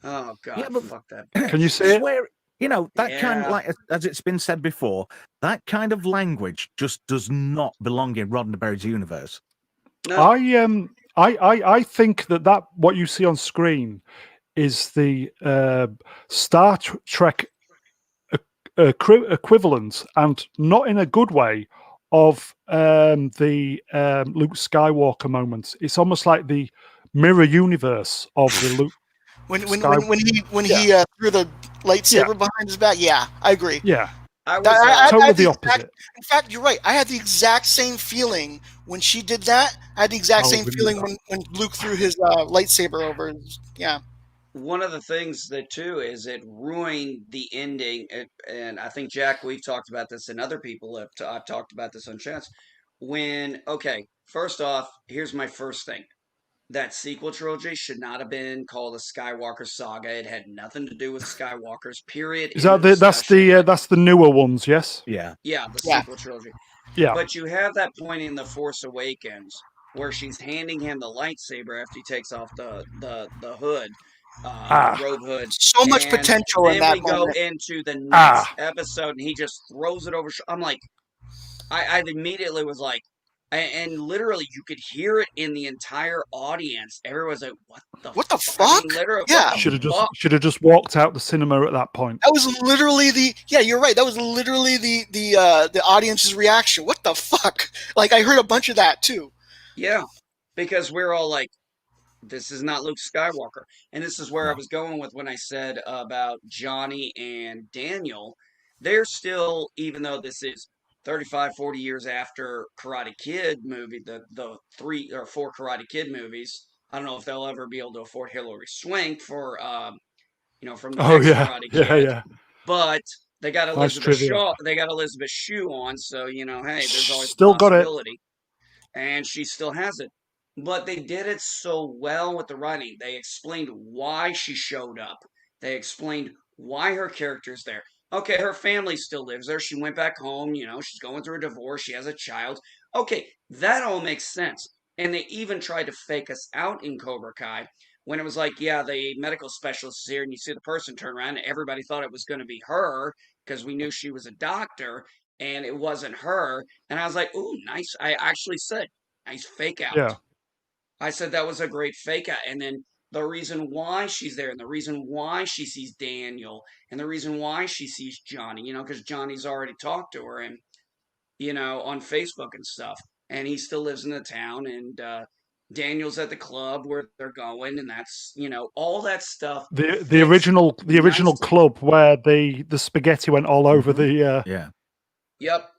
Oh god, Yeah, but- fuck that. Can you see it? Where that kind Yeah. of, like as it's been said before, that kind of language just does not belong in Roddenberry's universe. No, I think that what you see on screen is the Star Trek equivalent, and not in a good way, of the Luke Skywalker moments. It's almost like the mirror universe of the Luke. When he threw the lightsaber behind his back. Yeah, I agree. Yeah, I was. totally the opposite. In fact, you're right. I had the exact same feeling when she did that. I had the exact same feeling when Luke threw his lightsaber over. Yeah. One of the things that too is it ruined the ending, and I think Jack, we've talked about this, and other people I've talked about this on chats. First off, here's my first thing: that sequel trilogy should not have been called the Skywalker Saga. It had nothing to do with Skywalkers. Period. Is that that's the newer ones? Yes. Yeah. Yeah, the sequel trilogy. Yeah. But you have that point in The Force Awakens where she's handing him the lightsaber after he takes off the hood, the robe hood. So much And potential in then that we go moment. into the next episode, and he just throws it over. I'm like, I immediately was like, and literally you could hear it in the entire audience. Everyone's like, "What the fuck?" I mean, literally, Yeah. Should have just walked out the cinema at that point. That was literally you're right. That was literally the audience's reaction. What the fuck? Like, I heard a bunch of that too. Yeah, because we're all like, This is not Luke Skywalker. And this is where I was going with when I said about Johnny and Daniel. They're still, even though this is 35, 40 years after Karate Kid movie, the 3 or 4 Karate Kid movies. I don't know if they'll ever be able to afford Hilary Swank for, from the Oh next yeah, Karate yeah, Kid, yeah. but they got Nice Elizabeth trivia. Shaw. They got Elizabeth Shue on, so hey, there's always a Still got it. possibility, and she still has it. But they did it so well with the writing. They explained why she showed up. They explained why her character's there. Okay, her family still lives there. She went back home. She's going through a divorce. She has a child. Okay, that all makes sense. And they even tried to fake us out in Cobra Kai when it was like, yeah, the medical specialist is here, and you see the person turn around, and everybody thought it was going to be her because we knew she was a doctor, and it wasn't her. And I was like, ooh, nice. I actually said, nice fake out. Yeah. I said that was a great fake out. And then the reason why she's there and the reason why she sees Daniel and the reason why she sees Johnny, because Johnny's already talked to her and, on Facebook and stuff. And he still lives in the town and Daniel's at the club where they're going and that's, all that stuff The fits original nicely. club where the spaghetti went all over the. Yeah. Yep.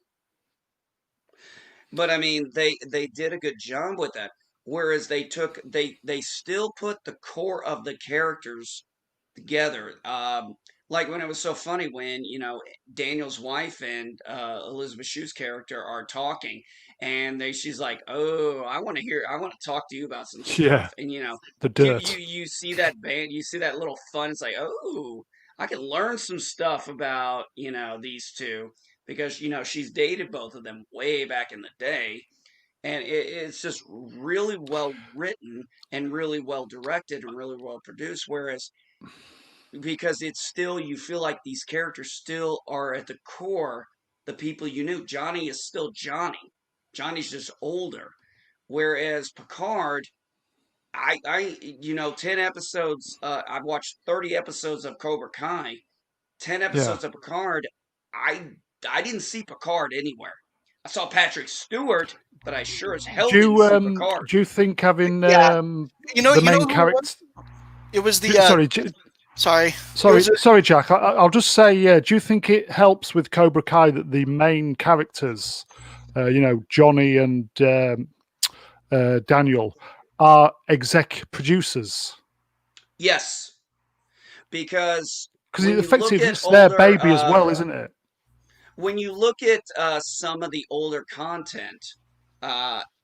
But I mean, they did a good job with that. Whereas they still put the core of the characters together. Like when it was so funny when Daniel's wife and Elizabeth Shue's character are talking, and she's like, "Oh, I want to talk to you about some stuff," Yeah, and the you dirt. you you see that band, you see that little fun. It's like, oh, I can learn some stuff about these two because she's dated both of them way back in the day, and it's just really well written and really well directed and really well produced. Whereas because it's still you feel like these characters still are at the core the people you knew. Johnny is still Johnny. Johnny's just older. Whereas Picard, I 10 episodes, I've watched 30 episodes of Cobra Kai, 10 Yeah. episodes of Picard. I I didn't see Picard anywhere. I saw Patrick Stewart, but I sure as hell didn't see Picard. Do you think having Yeah, the you know main who it was? character? It was the Sorry, sorry, it was sorry, Jack. I'll just say, do you think it helps with Cobra Kai that the main characters, Johnny and Daniel, are exec producers? Yes, because Because when you look effectively at it's their older baby as well, isn't it? when you look at some of the older content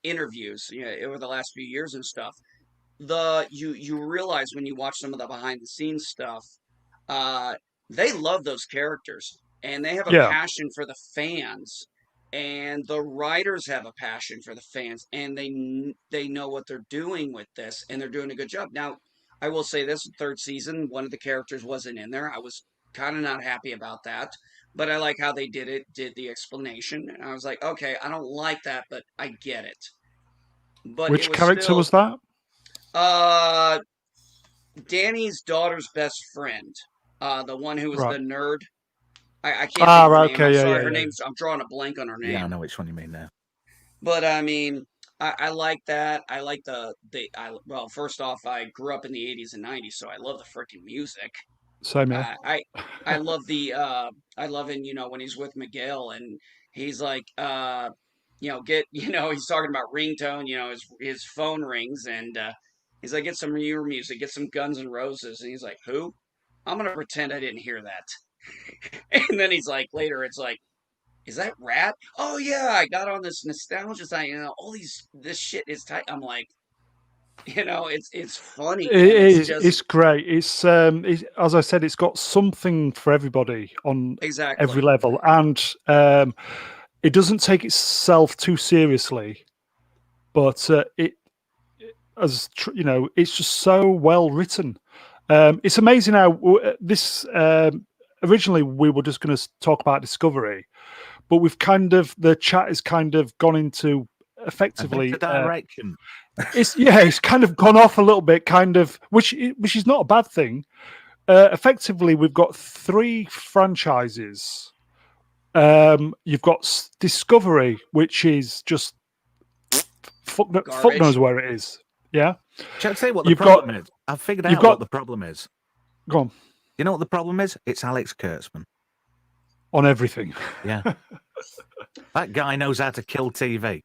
interviews, over the last few years and stuff, you realize when you watch some of the behind the scenes stuff, uh, they love those characters and they have a Yeah. passion for the fans, and the writers have a passion for the fans, and they know what they're doing with this, and they're doing a good job. Now, I will say this: third season, one of the characters wasn't in there. I was kind of not happy about that, but I like how they did the explanation, and I was like, okay, I don't like that, but I get it. But it Which was character still was that? uh Danny's daughter's best friend, the one who was Right. the nerd. I can't think of her Right. name. I'm Okay. Yeah. sorry, Yeah. her Yeah. name's. I'm drawing a blank on her name. Yeah, I know which one you mean now. But I mean, I like that. I like well, first off, I grew up in the 80s and 90s, so I love the freaking music. Same here. I love I love it, when he's with Miguel and he's like, get, he's talking about ringtone, his phone rings and he's like, get some of your music, get some Guns N' Roses. And he's like, who? I'm going to pretend I didn't hear that. And then he's like, later, it's like, is that rap? Oh yeah, I got on this nostalgia side. All this shit is tight. I'm like, it's funny and it's just It's great. It's as I said, it's got something for everybody on every exactly. level, and it doesn't take itself too seriously. But it's just so well written. It's amazing how this. Originally, we were just going to talk about Discovery, but the chat has kind of gone into effectively The direction. it's kind of gone off a little bit, which is not a bad thing. Effectively, we've got 3 franchises. You've got Discovery, which is just fuck knows Garbage. where it is. Yeah. Shall I say what the You've problem is? I've figured you've out got- what the problem is. Go on. You know what the problem is? It's Alex Kurtzman. On everything. Yeah. That guy knows how to kill TV.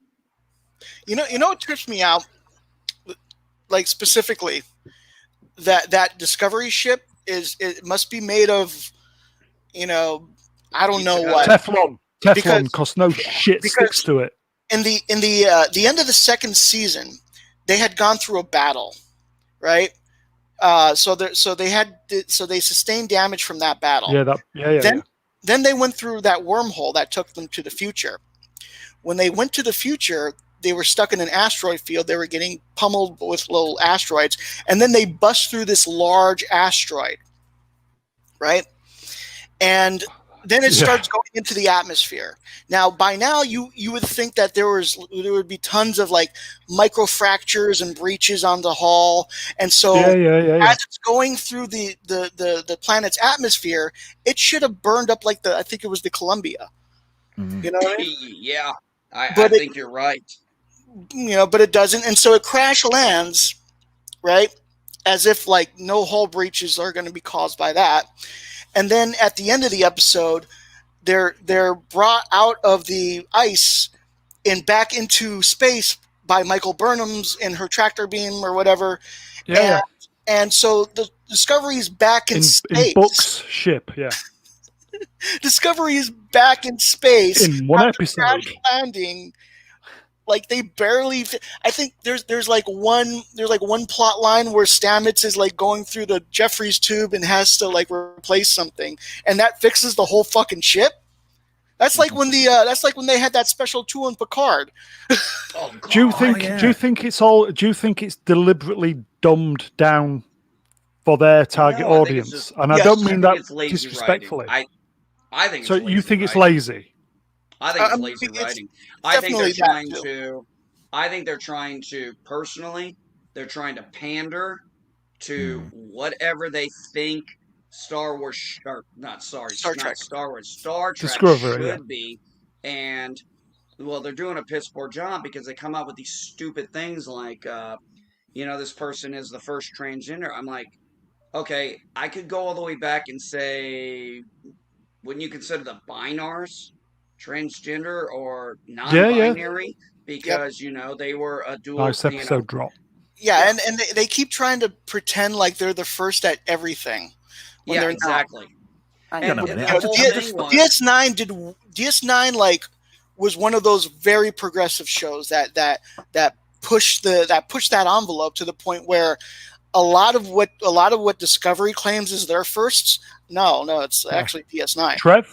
You know what trips me out, like specifically, that Discovery ship it must be made of, I don't know what. Teflon. Teflon, Because- because no shit sticks to it. In the end of the second season, they had gone through a battle, right? So they sustained damage from that battle. Yeah. Then they went through that wormhole that took them to the future. When they went to the future, they were stuck in an asteroid field. They were getting pummeled with little asteroids, and then they bust through this large asteroid, right? And then it starts going into the atmosphere. Now, by now, you would think that there would be tons of like microfractures and breaches on the hull, and so as it's going through the planet's atmosphere, it should have burned up like I think it was the Columbia. Mhm. You know what I mean? Yeah, I But think you're right. But it doesn't, and so it crash lands, right? As if like no hull breaches are going to be caused by that. And then at the end of the episode, they're brought out of the ice and back into space by Michael Burnham's in her tractor beam or whatever. And so the Discovery is back in space. In Book's ship, yeah. Discovery is back in space In one after episode. crash landing. Like they barely. I think there's like one plot line where Stamets is like going through the Jeffries tube and has to like replace something, and that fixes the whole fucking ship. That's like when they had that special tool in Picard. Oh, God. Do you think it's deliberately dumbed down for their target No, I think it's audience? just- And I Yes, don't I mean think that it's lazy disrespectfully. writing. I think. So It's lazy you think it's writing. lazy? I think it's I mean, lazy it's writing. I think they're definitely that trying too. to. I think they're trying to personally. They're trying to pander to whatever they think Star Wars, Star not Trek. Star Wars, Star Trek Discovery, should be, and well, they're doing a piss poor job because they come up with these stupid things like, this person is the first transgender. I'm like, okay, I could go all the way back and say, wouldn't you consider the binars transgender or non-binary? Because they were a dual. Nice episode drop. Yeah, and they keep trying to pretend like they're the first at everything. When they're exactly. Hang on a minute. the whole thing was- DS9 like was one of those very progressive shows that pushed that envelope to the point where a lot of what Discovery claims is their firsts. No, it's actually DS9. Trev?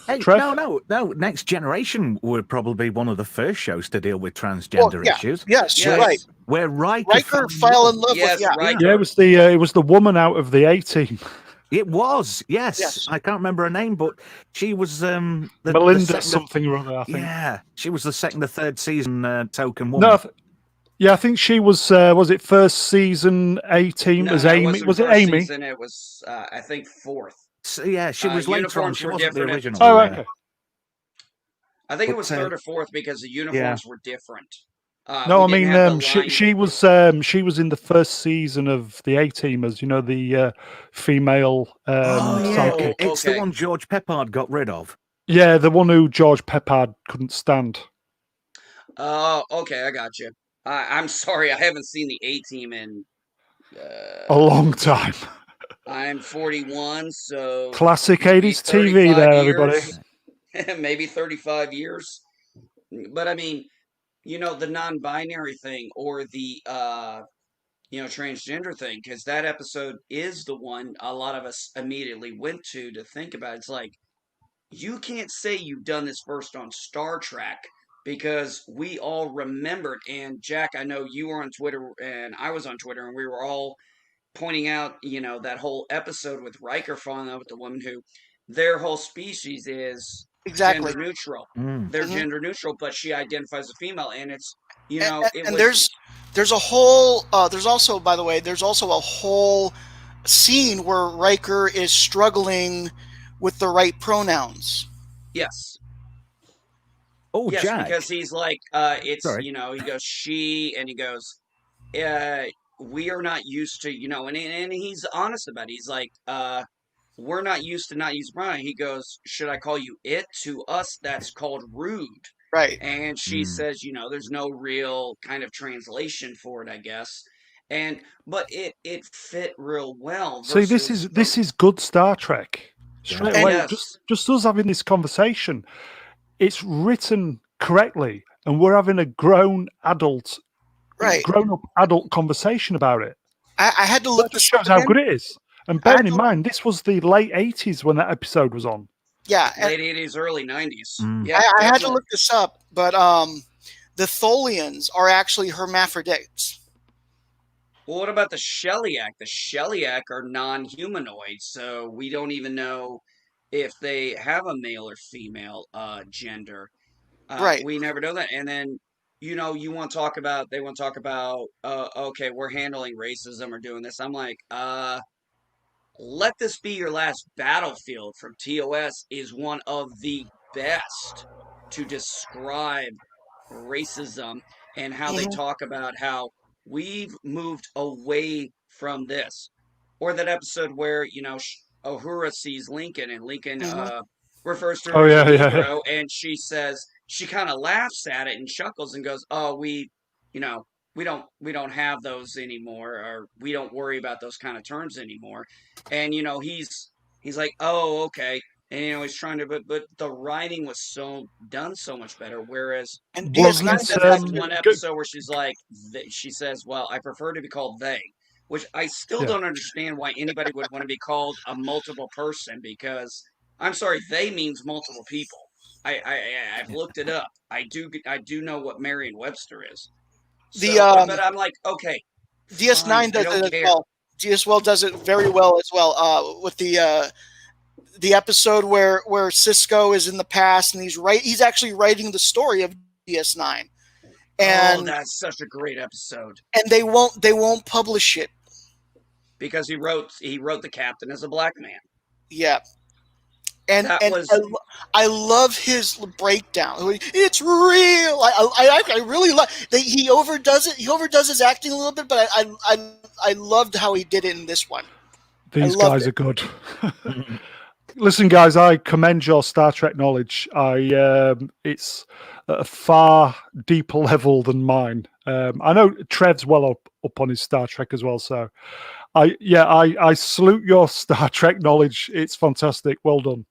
No. Next Generation would probably be one of the first shows to deal with transgender issues. Yes, Yes. you're right. Where Riker fell in love Yes, with Riker. Yeah, it was the woman out of the A-Team. It was, yes. Yes. I can't remember her name, but she was the Melinda second- something or other, I think. Yeah, she was the second or third season token woman. No, I think she was it first season A-Team No, as it Amy? wasn't Was it first Amy? Season, it was, I think, fourth. So, yeah, she was later on. Uniforms She were wasn't the different. original. Oh, yeah. okay. I think it But, was third or fourth because the uniforms were different. No, I we didn't mean have the line- she was in the first season of the A-Teamers. You know, the female sidekick. It's the okay. one George Peppard got rid of. Yeah, the one who George Peppard couldn't stand. Oh, okay, I got you. I'm sorry, I haven't seen the A-Team in. A long time. I'm 41, so Classic maybe 80s TV 35 there, years. everybody. Maybe 35 years. But I mean, the non-binary thing or the transgender thing, because that episode is the one a lot of us immediately went to think about. It's like, you can't say you've done this first on Star Trek because we all remembered. And Jack, I know you were on Twitter and I was on Twitter, and we were all pointing out, that whole episode with Riker falling in love with the woman who their whole species is Exactly. gender neutral. Mm. They're Mhm. gender neutral, but she identifies as female, and it's And there's a whole there's also, by the way, there's also a whole scene where Riker is struggling with the right pronouns. yes. Oh, Yes, Jack. because he's like, Sorry. he goes she, and he goes, we are not used to, and he's honest about it. He's like, we're not used to not using pronoun. He goes, should I call you it? To us, that's called rude. Right. And she says, there's no real kind of translation for it, I guess. But it fit real well See, versus this is good Star Trek. Straight away, yes. just us having this conversation. It's written correctly, and we're having a grown up adult conversation about it. I had to look That just this up shows how again. good it is. And bearing in mind, this was the late 80s when that episode was on. Yeah, late 80s, early 90s. Yeah, I had to look this up, but the Tholians are actually hermaphrodites. Well, what about the Shellyak? The Shellyak are non-humanoids, so we don't even know if they have a male or female gender. Right. We never know that. And then, they want to talk about, okay, we're handling racism or doing this. I'm like, let this be your last battlefield from TOS is one of the best to describe racism and how they talk about how we've moved away from this. Or that episode where, Uhura sees Lincoln and Lincoln refers to her as a Negro, and she says, she kind of laughs at it and chuckles and goes, oh, you know, we don't have those anymore, or we don't worry about those kind of terms anymore. And he's like, oh, okay. And he's trying to, but the writing was done so much better. Whereas And Wasn't DS9 that's does that one too. episode where she's like, she says, well, I prefer to be called they, which I still don't understand why anybody would want to be called a multiple person, because I'm sorry, they means multiple people. I've looked it up. I do know what Merriam-Webster is. So, but I'm like, okay, DS9 fine, I does don't it as care. well. DS does it very well as well. With the episode where Cisco is in the past and he's actually writing the story of DS9. And that's such a great episode. And they won't publish it because he wrote the captain as a black man. Yeah. And I love his breakdown. It's real. I really like. He overdoes it. He overdoes his acting a little bit, but I loved how he did it in this one. These guys are good. Listen, guys, I commend your Star Trek knowledge. It's at a far deeper level than mine. I know Trev's well up on his Star Trek as well, so I salute your Star Trek knowledge. It's fantastic. Well done.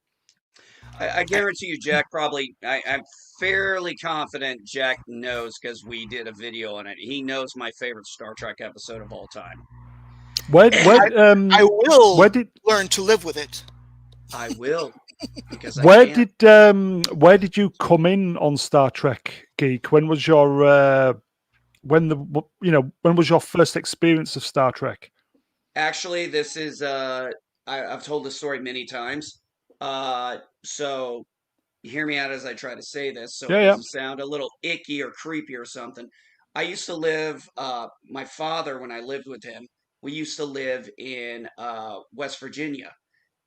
I guarantee you, Jack probably. I'm fairly confident Jack knows, because we did a video on it. He knows my favorite Star Trek episode of all time. I will learn to live with it. I will, because where did you come in on Star Trek, Geek? When was your when was your first experience of Star Trek? Actually, this is I've told this story many times. So hear me out as I try to say this, so it doesn't sound a little icky or creepy or something. I used to live. My father, when I lived with him, we used to live in West Virginia.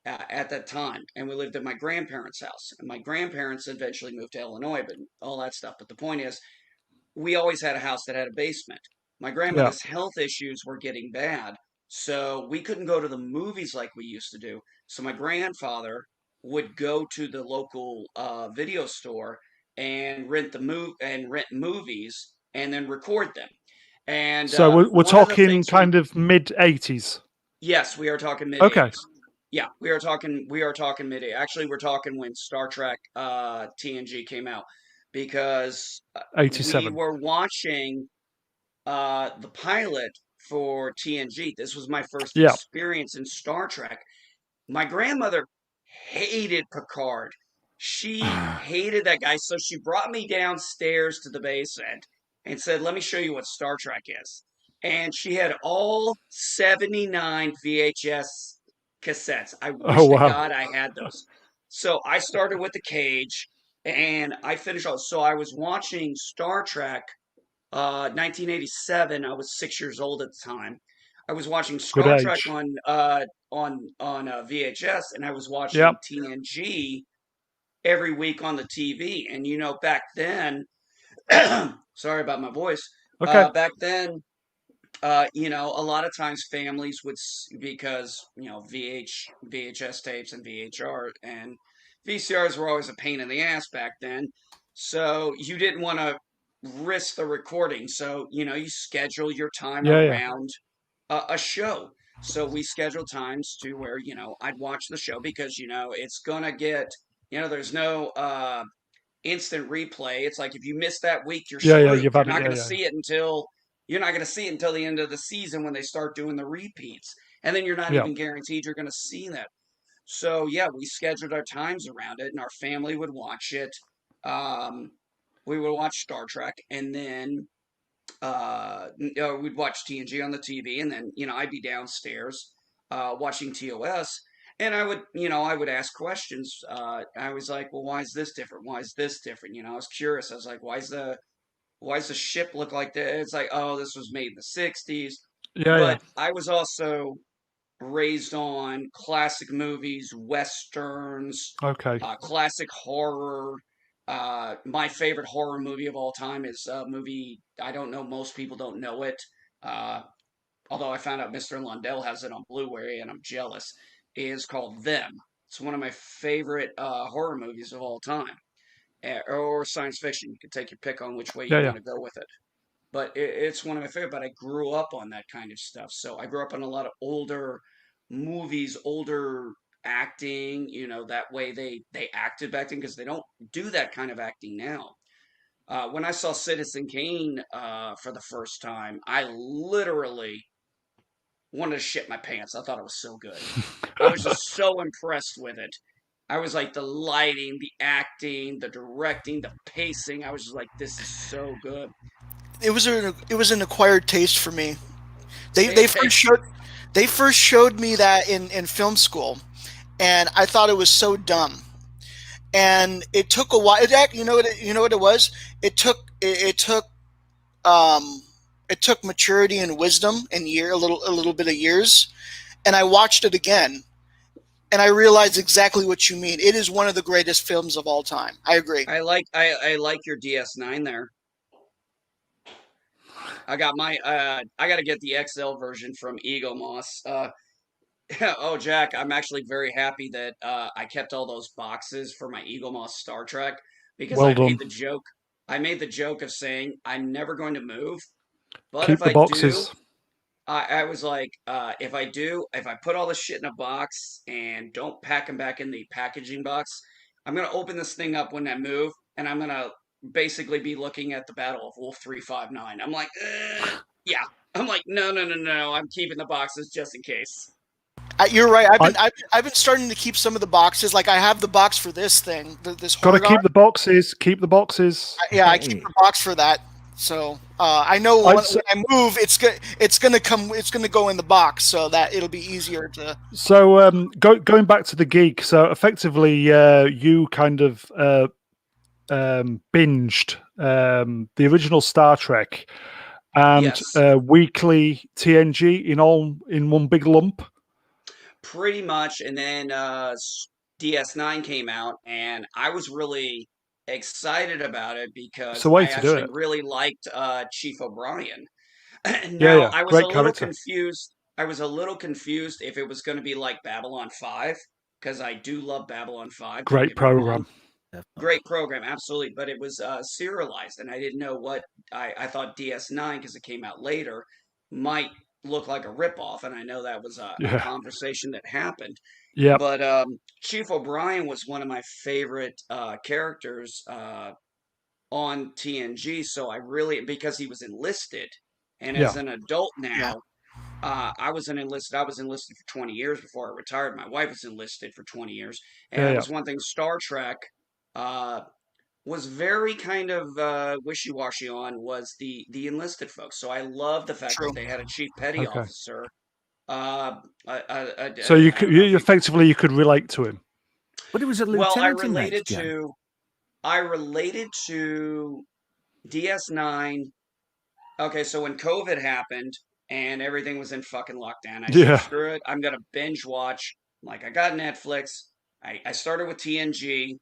At that time, and we lived at my grandparents' house. And my grandparents eventually moved to Illinois, but all that stuff. But the point is, we always had a house that had a basement. My grandmother's health issues were getting bad, so we couldn't go to the movies like we used to do. So my grandfather would go to the local video store and rent movies and then record them. And so we're talking kind of mid-80s. Yes, we are talking mid-80s. Okay. Yeah, we are talking mid. Actually, we're talking when Star Trek TNG came out, because 87. We were watching the pilot for TNG. This was my first experience in Star Trek. My grandmother hated Picard. She hated that guy, so she brought me downstairs to the basement and said, "Let me show you what Star Trek is." And she had all 79 VHS cassettes. I wish to God I had those. So I started with the Cage, and I finished off. So I was watching Star Trek 1987. I was 6 years old at the time. I was watching Star Trek on VHS, and I was watching TNG every week on the TV. And back then, sorry about my voice. Okay. Back then, You know, a lot of times families would, because, you know, VHS tapes and VHR and VCRs were always a pain in the ass back then. So you didn't want to risk the recording. So, you know, you schedule your time Yeah, yeah, around a show. So we scheduled times to where, you know, I'd watch the show because, you know, it's going to get, you know, there's no instant replay. It's like if you miss that week, you're yeah, yeah. screwed. You've You're had it. not Yeah, going to yeah, see it until the end of the season when they start doing the repeats, and then you're not yeah. even guaranteed you're going to see that. So yeah, we scheduled our times around it, and our family would watch it. Um, we would watch Star Trek, and then we'd watch TNG on the TV, and then you know I'd be downstairs watching TOS, and I would ask questions. I was like, well, why is this different? Why is this different? You know, I was curious. I was like, why does the ship look like that? It's like, oh, this was made in the '60s. Yeah, yeah. But I was also raised on classic movies, westerns, Okay. classic horror. My favorite horror movie of all time is a movie, I don't know, most people don't know it. Uh, Although I found out Mr. Lundell has it on Blu-ray and I'm jealous, is called Them. It's one of my favorite horror movies of all time, or science fiction. You can take your pick on which way Yeah, you yeah. want to go with it. But it's one of my favorite. But I grew up on that kind of stuff, so I grew up on a lot of older movies, older acting. You know, that way they acted back then because they don't do that kind of acting now. When I saw Citizen Kane for the first time, I literally wanted to shit my pants. I thought it was so good. I was just so impressed with it. I was like the lighting, the acting, the directing, the pacing. I was just like, this is so good. It was an acquired taste for me. They It, they first showed they first showed me that in film school, and I thought it was so dumb. And it took a while. You know what it was. Um, it took maturity and wisdom and a little bit of years. And I watched it again, and I realized exactly what you mean. It is one of the greatest films of all time. I agree. I like your DS9 there. I got to get the XL version from Ego Moss. Oh, Jack, I'm actually very happy that I kept all those boxes for my Eagle Moss Star Trek because Well done. I made the joke of saying I'm never going to move, but Keep if the I do, boxes. I was like, if I put all this shit in a box and don't pack them back in the packaging box, I'm gonna open this thing up when I move, and I'm gonna basically be looking at the Battle of Wolf 359. I'm like, yeah. I'm like, no, no, no, no. I'm keeping the boxes just in case. You're right. I've I been I've, I've been starting to keep some of the boxes. Like I have the box for this thing, this got to Horgon. keep the boxes. Keep the boxes. Yeah, I keep Hey, the box for that. So I know I'd when I move, it's gonna go in the box, so that it'll be easier to. So going back to the Geek, so effectively you kind of binged the original Star Trek and Yes, weekly TNG in one big lump. pretty much. And then DS9 came out, and I was really excited about it It's because a way I to do actually it. really liked Chief O'Brien. Yeah, Now, yeah, great character, I was a little confused if it was going to be like Babylon 5, because I do love Babylon 5, don't great get me wrong. program. definitely. Great program, absolutely, but it was serialized, and I didn't know what I thought DS9, because it came out later, might look like a ripoff, and I know that was a Yeah, conversation that happened. yeah, But Chief O'Brien was one of my favorite characters on TNG, so I really, because he was enlisted, and yeah, as an adult Yeah. now, I was enlisted for 20 years before I retired. My wife was enlisted for 20 years, and yeah, that yeah. was one thing Star Trek uh, was very kind of wishy-washy on, was the enlisted folks. So I love the fact that True. they had a chief petty Okay. officer. So you I could don't know if you you. effectively you could relate to him. But it was a Well, lieutenant in Next Gen. I related to DS9. Okay, so when COVID happened and everything was in fucking lockdown, I said, Yeah, screw it. I'm going to binge watch. Like, I got Netflix. I started with TNG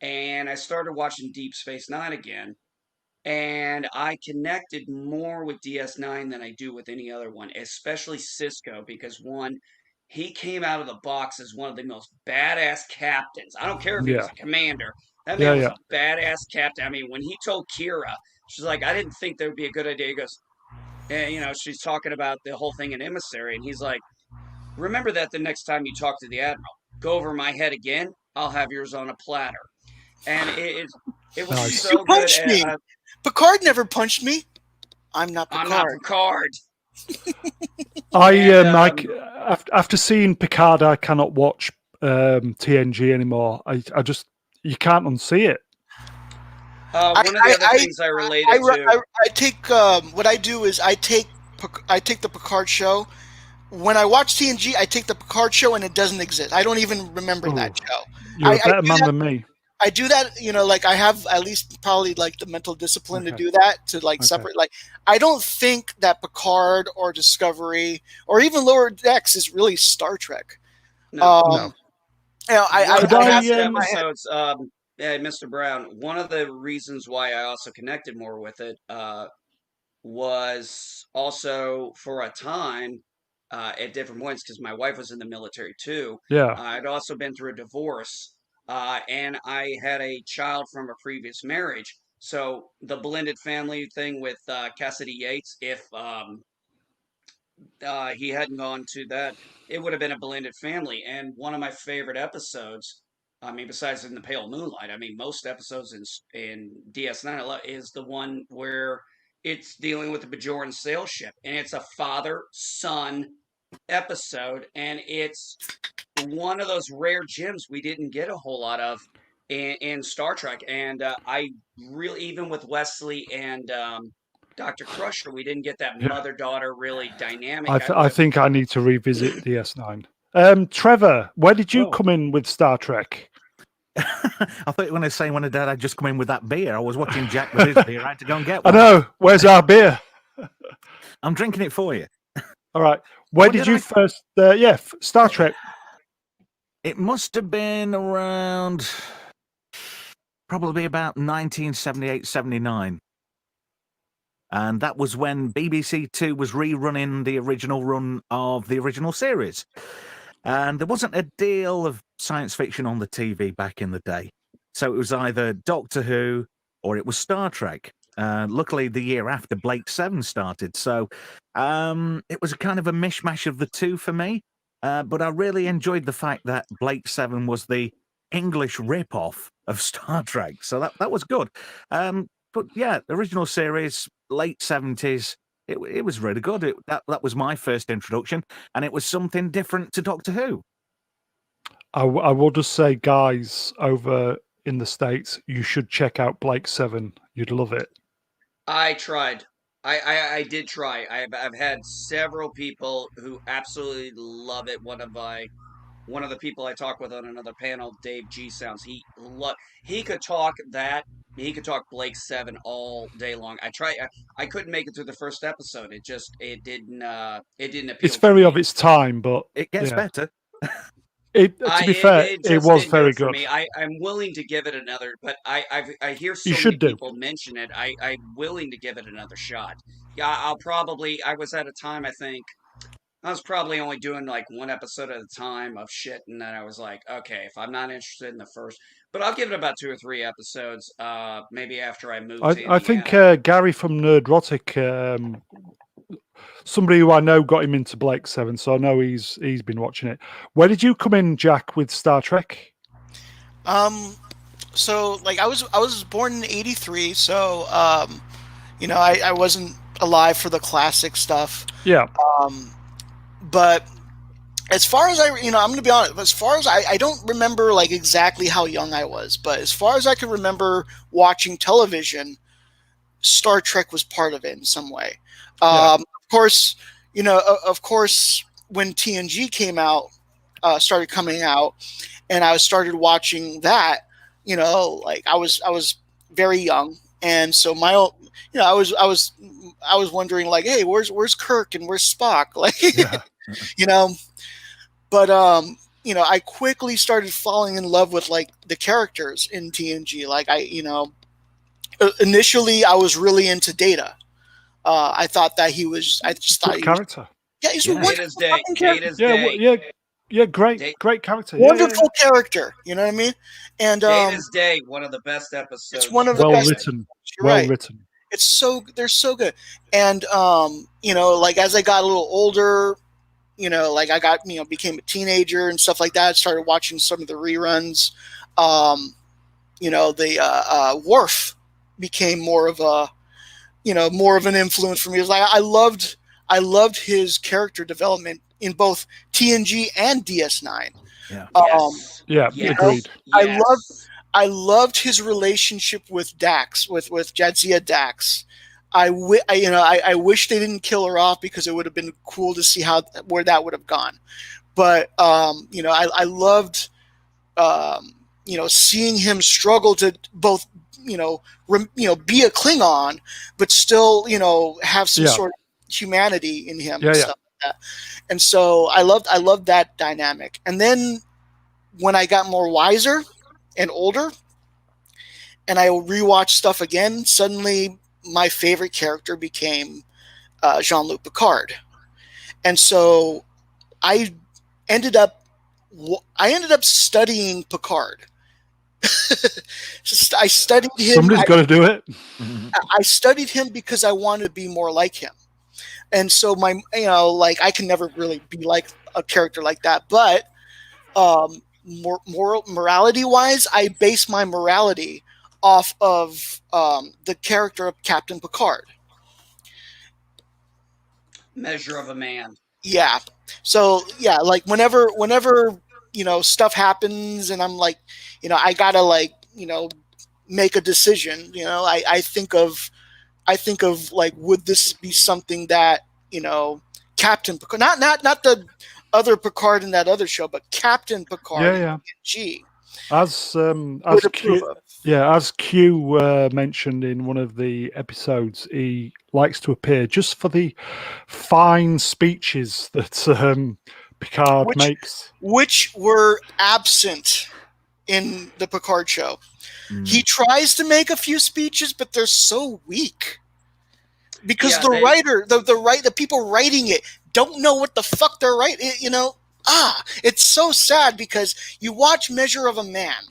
and I started watching Deep Space Nine again. and I connected more with DS9 than I do with any other one, especially Cisco, because one, he came out of the box as one of the most badass captains. I don't care if he was Yeah. a commander. That Yeah. man was Yeah. a badass captain. I mean, when he told Kira, she's like, I didn't think that would be a good idea. He goes, and she's talking about the whole thing in Emissary, and he's like, remember that the next time you talk to the Admiral, go over my head again. I'll have yours on a platter. And it was Nice. You so good. punched me. Picard never punched me. I'm not I'm not Picard. And After seeing Picard, I cannot watch TNG anymore. I just you can't unsee it. one of the other things I related to. I take what I do is I take the Picard show. When I watch TNG, I take the Picard show and it doesn't exist. I don't even remember that show. You're a better man than me. I do that, like I have at least probably like the mental discipline to do that, to like separate. Like, I don't think that Picard or Discovery or even Lower Decks is really Star Trek. No. Episodes. Mr. Brown. One of the reasons why I also connected more with it was also for a time at different points, because my wife was in the military too. Yeah. I'd also been through a divorce, and I had a child from a previous marriage. So the blended family thing with Cassidy Yates, if he hadn't gone to that, it would have been a blended family. And one of my favorite episodes, I mean, besides in the Pale Moonlight, I mean, most episodes in DS9 is the one where it's dealing with the Bajoran sail ship, and it's a father-son episode, and it's one of those rare gems we didn't get a whole lot of in Star Trek. And I really, even with Wesley and Dr. Crusher, we didn't get that mother-daughter really dynamic. I think I need to revisit DS9. Trevor, where did you come in with Star Trek? I thought when I was saying when Dad had just come in with that beer, I was watching Jack with his beer. I had to go and get one. I know. Where's our beer? I'm drinking it for you. All right. Where did you first? Star Trek. It must have been around probably about 1978, 79. And that was when BBC Two was rerunning the original run of the original series. And there wasn't a deal of science fiction on the TV back in the day. So it was either Doctor Who or it was Star Trek. Luckily, the year after, Blake 7 started. So it was a kind of a mishmash of the two for me. But I really enjoyed the fact that Blake 7 was the English rip-off of Star Trek. So that was good. But yeah, original series, late 70s, it was really good. That was my first introduction, and it was something different to Doctor Who. I will just say, guys, over in the States, you should check out Blake 7. You'd love it. I tried. I did try. I've had several people who absolutely love it. One of the people I talk with on another panel, Dave G Sounds, he could talk that. He could talk Blake 7 all day long. I couldn't make it through the first episode. It didn't appeal. It's very of its time, but it gets better. To be fair, it was very good. For me. I'm willing to give it another, but I hear so many people mention it. I'm willing to give it another shot. Yeah, I was at a time, I think, I was probably only doing like one episode at a time of shit, and then I was like, okay, if I'm not interested in the first, but I'll give it about 2 or 3 episodes, maybe after I move to Indiana. I think Gary from Nerdrotic, somebody who I know got him into Blake 7, so I know he's been watching it. Where did you come in, Jack, with Star Trek? So like I was born in '83, so I wasn't alive for the classic stuff. Yeah. But as far as I'm going to be honest, as far as I don't remember like exactly how young I was, but as far as I can remember watching television, Star Trek was part of it in some way. Of course, when TNG came out, started coming out, and I started watching that, like I was very young, and so I was wondering like, hey, where's Kirk and where's Spock, like, but I quickly started falling in love with like the characters in TNG, like initially I was really into Data. I thought that he was. I just thought Good he was. character. Yeah, he's a Yeah. wonderful Data's Day. fucking character. Data's Yeah, Day. yeah, great, Da- great character. Yeah, Wonderful character. You know what I mean? And Data's Day, one of the best episodes. it's one of the well best. written, You're well right. written. It's so they're so good. And you know, like as I got a little older, you know, like I got became a teenager and stuff like that. I started watching some of the reruns. You know, the Worf became more of a more of an influence for me. It was like I loved his character development in both TNG and DS9. Yeah. Yes. Yeah, Yes. agreed. Yes. I loved his relationship with Dax, with Jadzia Dax. I wish they didn't kill her off because it would have been cool to see where that would have gone. But you know, I loved seeing him struggle to both be a Klingon, but still have some sort of humanity in him and stuff like that. And so I loved that dynamic. And then when I got more wiser and older, and I rewatched stuff again, suddenly my favorite character became Jean-Luc Picard. And so I ended up studying Picard. I studied him. Somebody's got to do it. I studied him because I wanted to be more like him. And so I can never really be like a character like that. But morality wise, I base my morality off of the character of Captain Picard. Measure of a Man. Yeah. So yeah, like whenever stuff happens and I'm like, I gotta make a decision. I think of like, would this be something that Captain Picard, not the other Picard in that other show, but Captain Picard in G. As Q mentioned in one of the episodes, he likes to appear just for the fine speeches that Picard makes, which were absent in the Picard show. He tries to make a few speeches, but they're so weak because the people writing it don't know what the fuck they're writing. It's so sad because you watch Measure of a Man,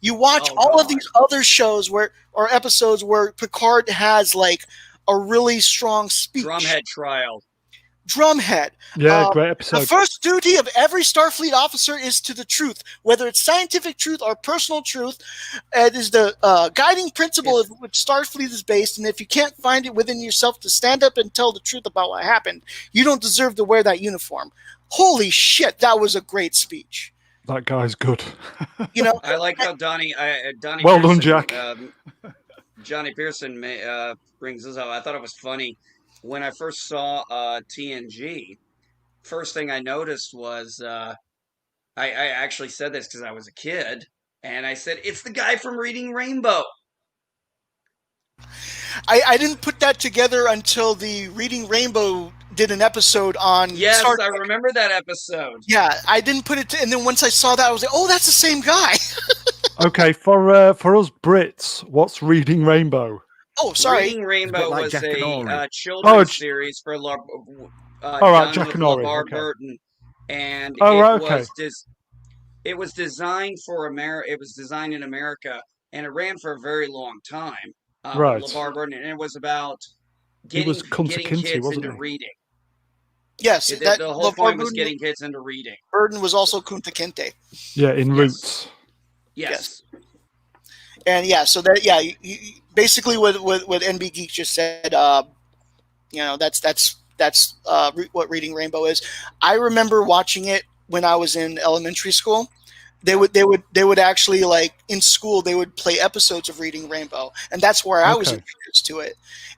you watch of these other shows or episodes where Picard has like a really strong speech. Drumhead. Great episode. The first duty of every Starfleet officer is to the truth, whether it's scientific truth or personal truth. It is the guiding principle of which Starfleet is based, and if you can't find it within yourself to stand up and tell the truth about what happened, you don't deserve to wear that uniform. Holy shit, that was a great speech. That guy's good. I like how Donnie well Pearson, done, Jack. Johnny Pearson brings this up. I thought it was funny. When I first saw TNG, first thing I noticed was I actually said this because I was a kid, and I said, it's the guy from Reading Rainbow. I didn't put that together until the Reading Rainbow did an episode on Yes, Star Trek. I remember that episode. Yeah, I didn't put it and then once I saw that, I was like, oh, that's the same guy. Okay, for us Brits, what's Reading Rainbow? Oh, sorry. Reading Rainbow like was Jack and Ori. a children's series for Jack and Ori. LeVar Okay. Burton, and it was designed for America. It was designed in America, and it ran for a very long time. Right. LeVar Burton, and it was about He was getting kids wasn't into he? reading. Yes, The whole point was getting kids into reading. Burton was also Kunta Kinte. Yeah, in Roots. Yes. And so that basically what NB Geek just said, that's what Reading Rainbow is. I remember watching it when I was in elementary school. They would actually, like, in school they would play episodes of Reading Rainbow, and that's where I was introduced to it.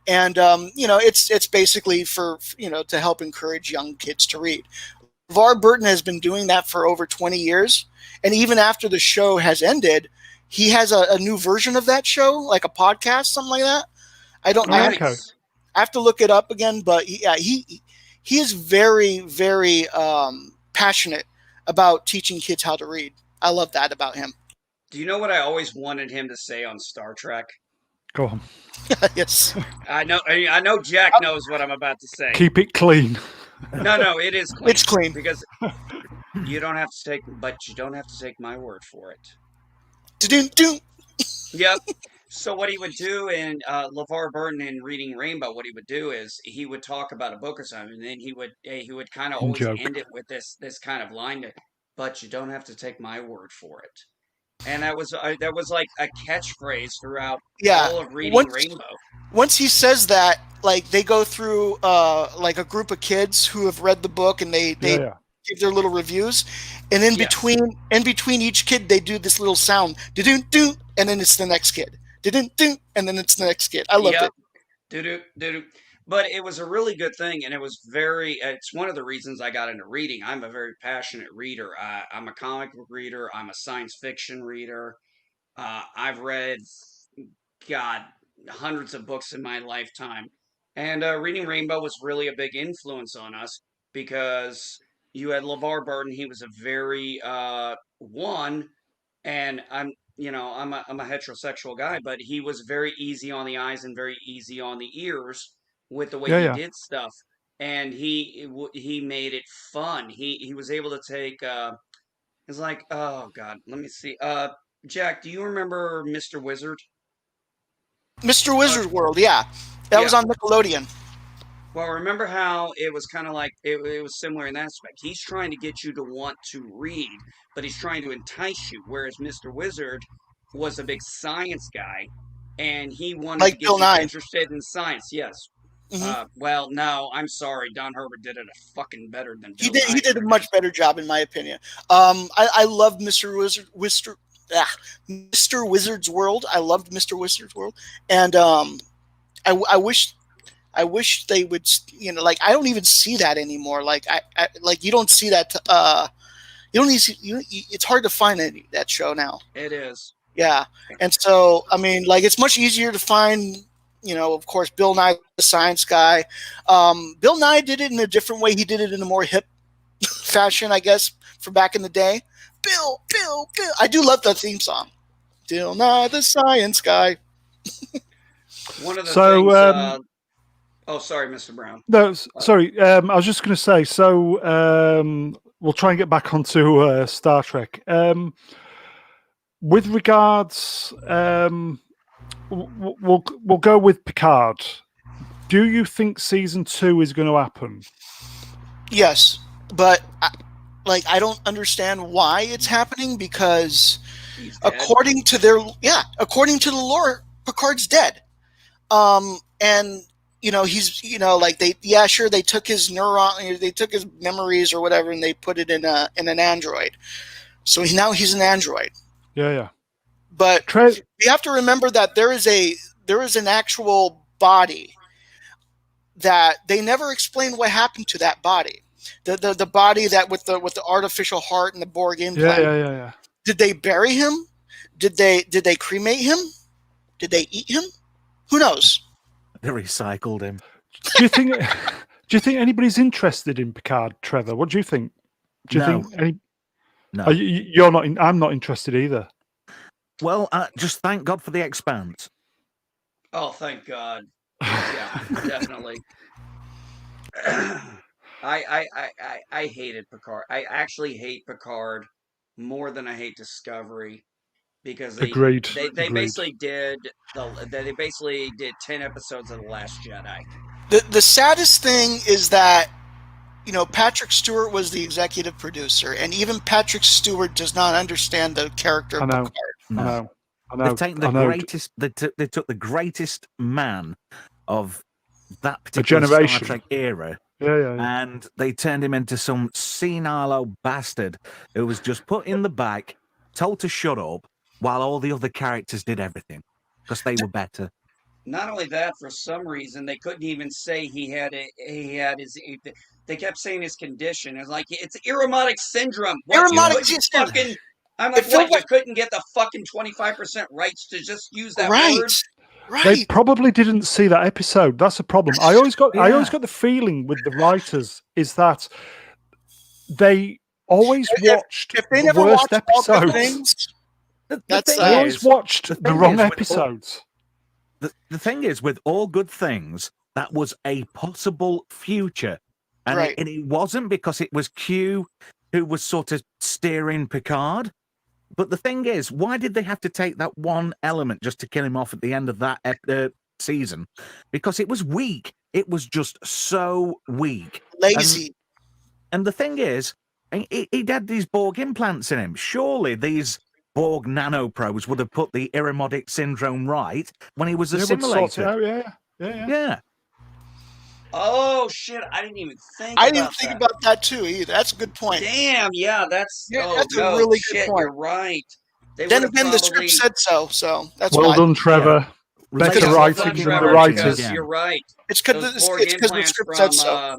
And it's basically for to help encourage young kids to read. LeVar Burton has been doing that for over 20 years, and even after the show has ended, he has a new version of that show, like a podcast, something like that. I have to look it up again, but he is very, very passionate about teaching kids how to read. I love that about him. Do you know what I always wanted him to say on Star Trek? Go on. Yes. I know Jack knows what I'm about to say. Keep it clean. No, it is clean. It's clean. Because you don't have to take my word for it. Do-do-do. Yep. So what he would do in LeVar Burton in Reading Rainbow, what he would do is he would talk about a book or something, and then he would kind of And always joke. end it with this kind of line, but you don't have to take my word for it. And that was like a catchphrase throughout Yeah. all of Reading Rainbow. Once he says that, like they go through like a group of kids who have read the book and they give their little reviews, and in between each kid they do this little sound, do-do-do, and then it's the next kid, do-do-do, and then it's the next kid. I loved it. Do-do, do-do. But it was a really good thing, and it was it's one of the reasons I got into reading. I'm a very passionate reader. I'm a comic book reader. I'm a science fiction reader. I've read, God, hundreds of books in my lifetime. And Reading Rainbow was really a big influence on us because you had LeVar Burton. He was a very, and I'm a heterosexual guy, but he was very easy on the eyes and very easy on the ears with the way he did stuff. And he made it fun. He was able to take, it's like, oh God, let me see. Jack, do you remember Mr. Wizard? Mr. Wizard's World, yeah. That was on Nickelodeon. Well, remember how it was kind of like it was similar in that aspect. He's trying to get you to want to read, but he's trying to entice you. Whereas Mr. Wizard was a big science guy, and he wanted to get Bill you Nye. interested in science. Yes. Mm-hmm. Well, no, I'm sorry. Don Herbert did it fucking better than Bill He Nye did a much better job, in my opinion. I loved Mr. Wizard's World. I loved Mr. Wizard's World, and I wish they would, like I don't even see that anymore. Like I like you don't see that. You don't see. It's hard to find that show now. It is. Yeah, and so I mean, like it's much easier to find. Of course, Bill Nye, the science guy. Bill Nye did it in a different way. He did it in a more hip fashion, I guess, from back in the day. Bill. I do love the theme song. Bill Nye, the science guy. One of the things. Oh, sorry, Mr. Brown. No, sorry. I was just going to say. So we'll try and get back onto Star Trek. With regards, we'll go with Picard. Do you think season 2 is going to happen? Yes, but I don't understand why it's happening because according to the lore, Picard's dead. And he's they took his they took his memories or whatever, and they put it in an android. So now he's an android. Yeah. But you have to remember that there is an actual body that they never explain what happened to that body. The body that with the artificial heart and the Borg implant. Yeah. Did they bury him? Did they cremate him? Did they eat him? Who knows? They recycled him. Do you think anybody's interested in Picard, Trevor? What do you think? Do you think No. You're not. I'm not interested either. Well, just thank God for the Expanse. Oh, thank God. Yeah, definitely. I hated Picard. I actually hate Picard more than I hate Discovery because they basically did 10 episodes of The Last Jedi. The saddest thing is that Patrick Stewart was the executive producer, and even Patrick Stewart does not understand the character of Picard. No. I know. They've taken the greatest. They took the greatest man of that particular generation. Star Trek era, yeah, and they turned him into some senile old bastard who was just put in the back, told to shut up, while all the other characters did everything because they were better. Not only that, for some reason they couldn't even say he had his. They kept saying his condition. It's like it's Ironic syndrome. Fucking. I'm like, what? You couldn't get the fucking 25% rights to just use that word? Right. They probably didn't see that episode. That's a problem. I always got the feeling with the writers is that they always watched the worst episodes. They always watched the wrong episodes. the thing is, with all good things, that was a possible future. And, Right. it wasn't because it was Q who was sort of steering Picard. But the thing is, why did they have to take that one element just to kill him off at the end of that season? Because it was weak. It was just so weak. Lazy. And the thing is, he had these Borg implants in him. Surely these Borg nanoprobes would have put the Irumodic syndrome right when he was assimilated. Yeah. Oh shit! I didn't even think. I didn't think about that too either. That's a good point. Damn, yeah, that's Yeah, oh that's a no, really shit, good point. you're right. They Then would have again, the script said so that's well why. done, Trevor. Better well writing done, than Trevor, the writers. because you're right. It's Those because Borg the implants script from said so.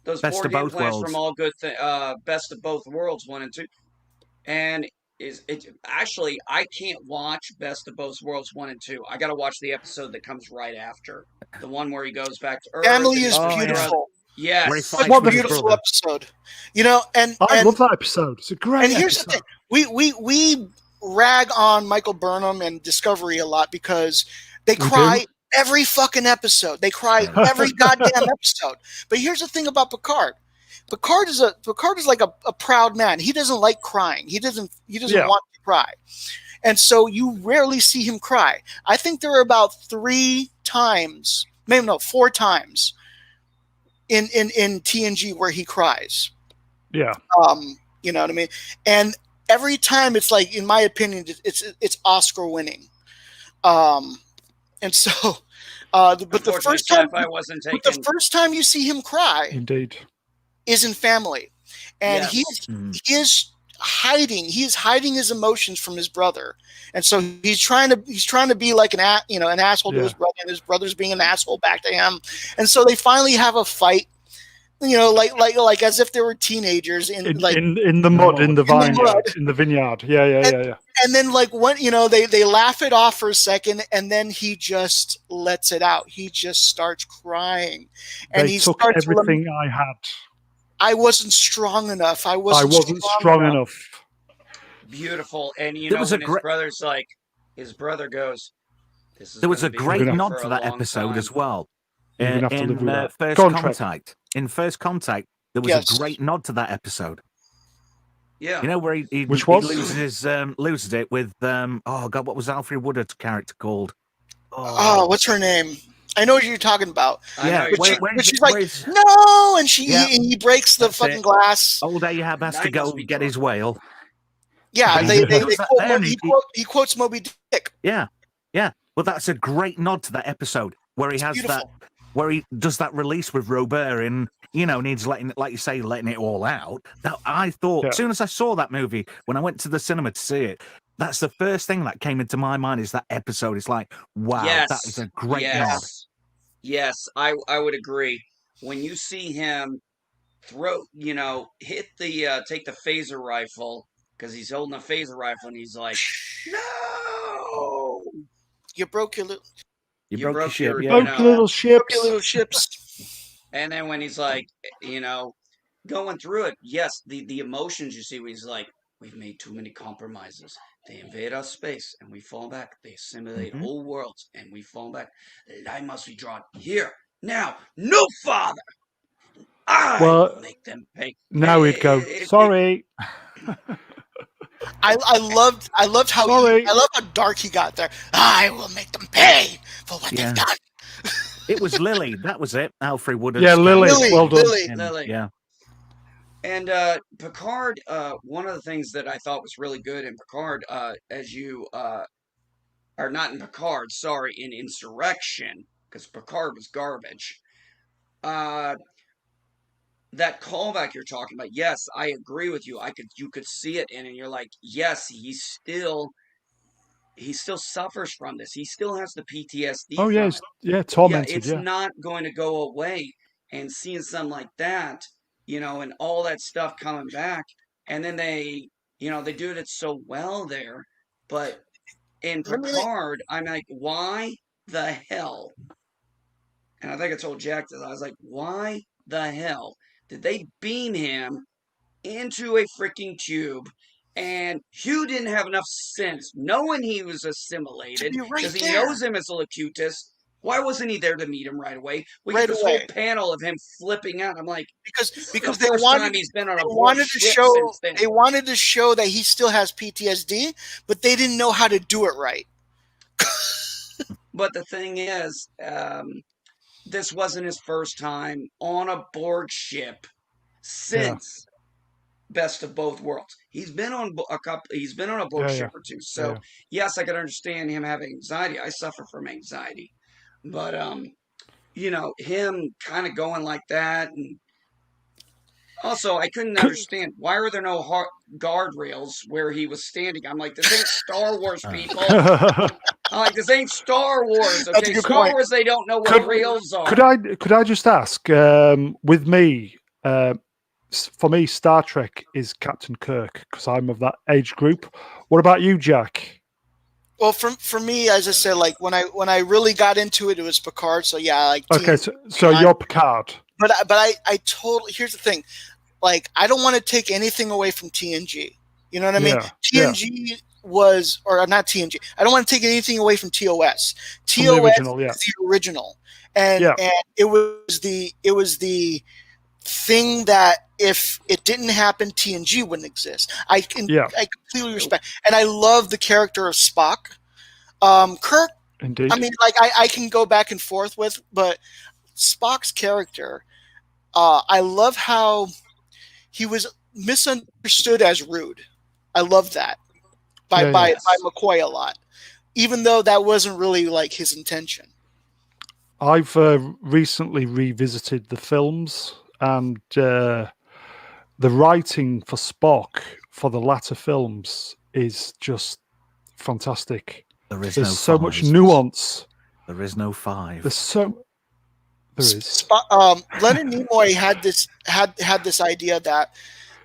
those Best Borg of both implants worlds. from All Good Best of Both Worlds 1 and 2, and is it actually I can't watch Best of Both Worlds 1 and 2. I got to watch the episode that comes right after, the one where he goes back to Earth. Family and is his beautiful. brother- Yes, Where he Such fights a with his beautiful brother. episode. You know, and I love that episode. It's a great and here's episode. the thing: we rag on Michael Burnham and Discovery a lot because they cry every fucking episode. They cry every goddamn episode. But here's the thing about Picard. Picard is like a proud man. He doesn't like crying. He doesn't want to cry. And so you rarely see him cry. I think there are about 4 times in TNG where he cries. Yeah. You know what I mean? And every time it's like, in my opinion, it's Oscar winning. And so but the first time you see him cry, indeed, is in Family. And Yes. he is hiding his emotions from his brother. And so he's trying to be like an asshole to his brother, and his brother's being an asshole back to him. And so they finally have a fight, like as if they were teenagers in the mud, in the vineyard. Yeah. And then they laugh it off for a second, and then he just lets it out. He just starts crying, and he took starts everything I had. I wasn't strong enough. I wasn't strong enough. Beautiful. And There was when a his brother's like, his brother goes, "This is." There was a gonna be great with you nod for to a that long episode time." as well. You're gonna have to live with that. First Go on, Trev. Contact. In First Contact, there was a great nod to that episode. Yeah. You know where he loses it with oh god, what was Alfred Woodard's character called? Oh, what's her name? I know what you're talking about. Yeah, but she's like, no, and he breaks the fucking glass. Old Ahab has to go get his whale. Yeah, he quotes Moby Dick. Yeah. Well, that's a great nod to that episode where he has beautiful. where he does that release with Robert, and needs letting it all out. That I thought, as soon as I saw that movie, when I went to the cinema to see it, that's the first thing that came into my mind is that episode. It's like, wow, that is a great nod. Yes, I would agree. When you see him hit take the phaser rifle, because he's holding a phaser rifle, and he's like, no, you broke your little. You broke your ship. Broke your little ships. Broke your little ships. And then when he's like, going through it, yes, the emotions you see when he's like, we've made too many compromises. They invade our space and we fall back. They assimilate whole worlds and we fall back. The line must be drawn here. Now, no father. I will make them pay. Now we'd go, sorry. I loved how dark he got there. I will make them pay for what they've done. It was Lily. That was it. Alfred Woodard. Yeah, Lily. Well done. Lily. Yeah. And Picard, one of the things that I thought was really good in Picard, or not in Picard, sorry, in Insurrection, because Picard was garbage. That callback you're talking about, yes, I agree with you. You could see it in, and you're like, yes, he still suffers from this. He still has the PTSD. Oh yeah, tormented. It's not going to go away. And seeing something like that, and all that stuff coming back, and then they do it so well there. But in Picard, I'm like, why the hell? And I think I told Jack this. I was like, why the hell did they beam him into a freaking tube And Hugh didn't have enough sense, knowing he was To assimilated, be right because he there. knows him as a Locutus. Why wasn't he there to meet him right away? We Right get this away. whole panel of him flipping out. I'm like, Because this is because the they first wanted time he's been on a they Borg wanted to ship show since then. they wanted to show that he still has PTSD, but they didn't know how to do it right. But the thing is, this wasn't his first time on a Borg ship since Best of Both Worlds. He's been on a couple. He's been on a Borg ship or two. So yes, I can understand him having anxiety. I suffer from anxiety, but him kind of going like that, and also I couldn't understand why are there no guardrails where he was standing. I'm like, this ain't Star Wars, people. I'm like, this ain't Star Wars. That's a Okay, good Star point. Wars, they don't know what rails are. Could I just ask? With me, for me, Star Trek is Captain Kirk because I'm of that age group. What about you, Jack? Well, for me, as I said, like when I really got into it, it was Picard. So yeah, like Okay, so you're Picard. But I totally, here's the thing, like I don't want to take anything away from TNG. You know what I mean? TNG was, or not TNG. I don't want to take anything away from TOS. TOS original, is the original, and it was the thing that if it didn't happen, TNG wouldn't exist. I completely respect, and I love the character of Spock. Kirk, indeed. I mean, like I can go back and forth with, but Spock's character, I love how he was misunderstood as rude. I love that by McCoy a lot, even though that wasn't really like his intention. I've recently revisited the films, and the writing for Spock for the latter films is just fantastic. There's so much nuance. There is no 5. There is. Leonard Nimoy had this idea that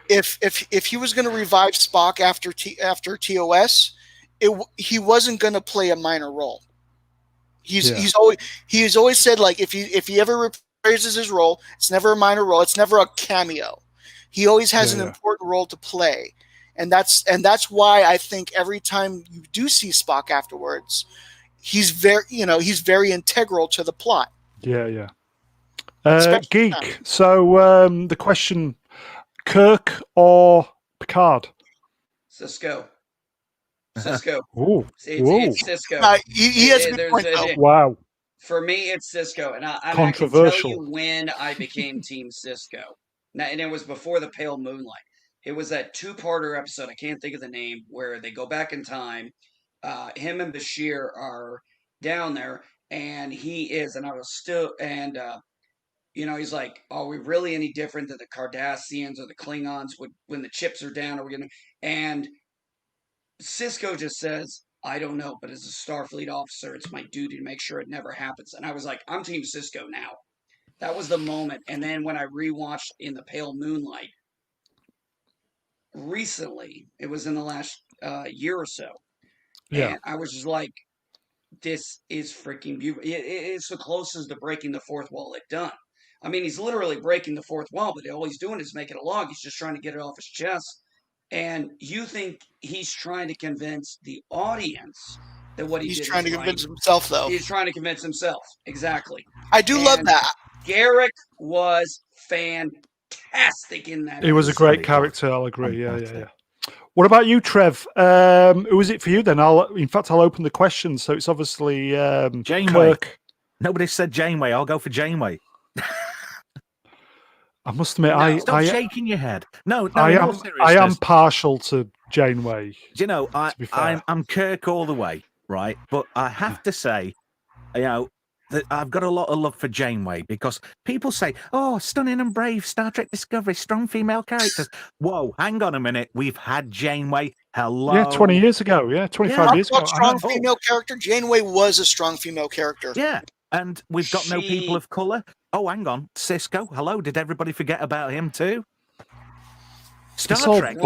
if he was going to revive Spock after TOS, he wasn't going to play a minor role. He's always said, like, if he ever repraises his role, it's never a minor role, it's never a cameo. He always has an important role to play, and that's why I think every time you do see Spock afterwards, he's very integral to the plot. Yeah. Geek. So the question: Kirk or Picard? Cisco. Ooh. It's Cisco. He has a good point, though. Wow. For me, it's Cisco, and I can tell you when I became Team Cisco. Now, and it was before the Pale Moonlight. It was that 2-parter episode. I can't think of the name, where they go back in time. Him and Bashir are down there, and he is, and I was still, and he's like, "Are we really any different than the Cardassians or the Klingons when the chips are down? Are we gonna?" And Cisco just says, "I don't know, but as a Starfleet officer, it's my duty to make sure it never happens." And I was like, "I'm Team Cisco now." That was the moment. And then when I rewatched In the Pale Moonlight recently, it was in the last year or so, and I was just like, "This is freaking beautiful." It's the closest to breaking the fourth wall it done. I mean, he's literally breaking the fourth wall, but all he's doing is making a log. He's just trying to get it off his chest. And you think he's trying to convince the audience that what he's trying to convince himself, though. He's trying to convince himself. Exactly. I do love that. Garrick was fantastic in that. He was a great character. I'll agree. Yeah. What about you, Trev? Who is it for you then? I'll open the questions. So it's obviously Janeway. Kirk. Nobody said Janeway. I'll go for Janeway. I must admit, stop shaking your head. No, I am partial to Janeway. Do you know, I'm Kirk all the way, right? But I have to say, that I've got a lot of love for Janeway, because people say, "Oh, stunning and brave, Star Trek Discovery, strong female characters." Whoa, hang on a minute. We've had Janeway. Hello. Yeah, 20 years ago. Yeah, 25 years ago. Strong female character. Janeway was a strong female character. Yeah. And we've got no people of colour. Oh, hang on. Cisco. Hello. Did everybody forget about him too? Star Trek.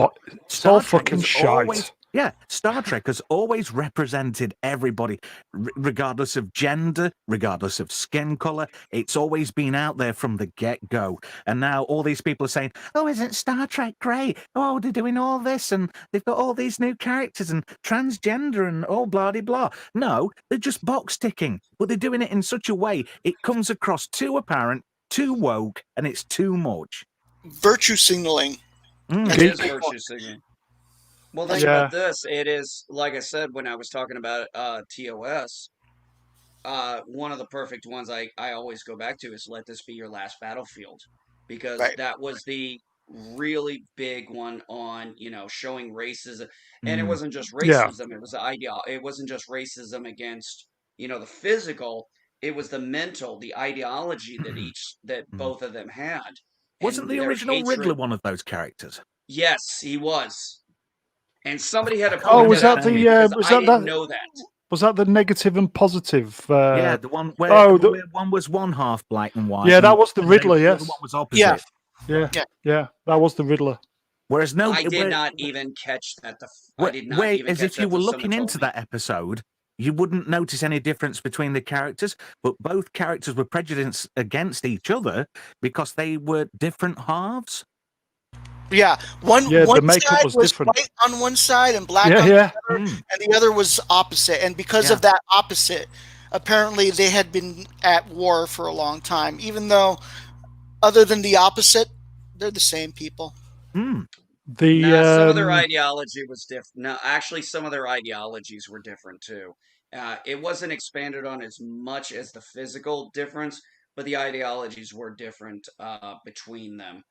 It's all fucking shite. Yeah, Star Trek has always represented everybody, regardless of gender, regardless of skin color. It's always been out there from the get-go. And now all these people are saying, oh, isn't Star Trek great? Oh, they're doing all this, and they've got all these new characters, and transgender, and all blah-de-blah. No, they're just box-ticking, but they're doing it in such a way it comes across too apparent, too woke, and it's too much. Virtue signaling. It is virtue signaling. Well, think Yeah. about this. It is, like I said, when I was talking about TOS, one of the perfect ones I always go back to is Let This Be Your Last Battlefield, because Right. that was the really big one on, showing racism. And it wasn't just Yeah. racism, it was it wasn't just racism against, the physical, it was the mental, the ideology that both of them had. Wasn't And the their original hatred. Riddler one of those characters? Yes, he was. And somebody had to Oh, point was that that out to the, me because was I that didn't that- know that. Was that the negative and positive? Yeah, the one where, where one was one half black and white. Yeah, that and was the Riddler. the Yes. other one was opposite. Yeah, that was the Riddler. Whereas I did not even catch that. I did not even as catch if you that were till looking someone into told me. that episode, you wouldn't notice any difference between the characters, but both characters were prejudiced against each other because they were different halves. Yeah, one the makeup side was was different. white on one side and black on Yeah. the other, and the other was opposite. And because of that opposite, apparently they had been at war for a long time. Even though, other than the opposite, they're the same people. Some of their ideology was different. No, actually, some of their ideologies were different too. It wasn't expanded on as much as the physical difference, but the ideologies were different between them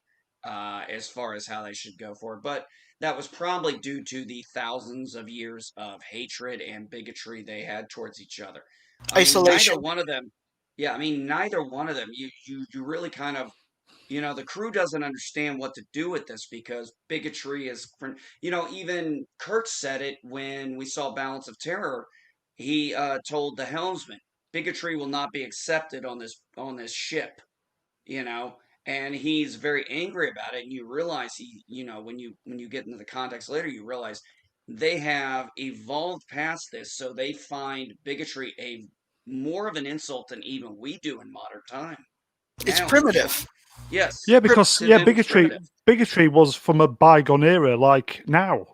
as far as how they should go for it. But that was probably due to the thousands of years of hatred and bigotry they had towards each other. Isolation. Neither one of them. Yeah, neither one of them. You really kind of. The crew doesn't understand what to do with this because bigotry is, even Kirk said it when we saw Balance of Terror. He told the helmsman, bigotry will not be accepted on this ship, and he's very angry about it. And you realize when you get into the context later, you realize they have evolved past this, so they find bigotry a more of an insult than even we do in modern time. It's primitive. Yes. Yeah, because bigotry was from a bygone era, like now.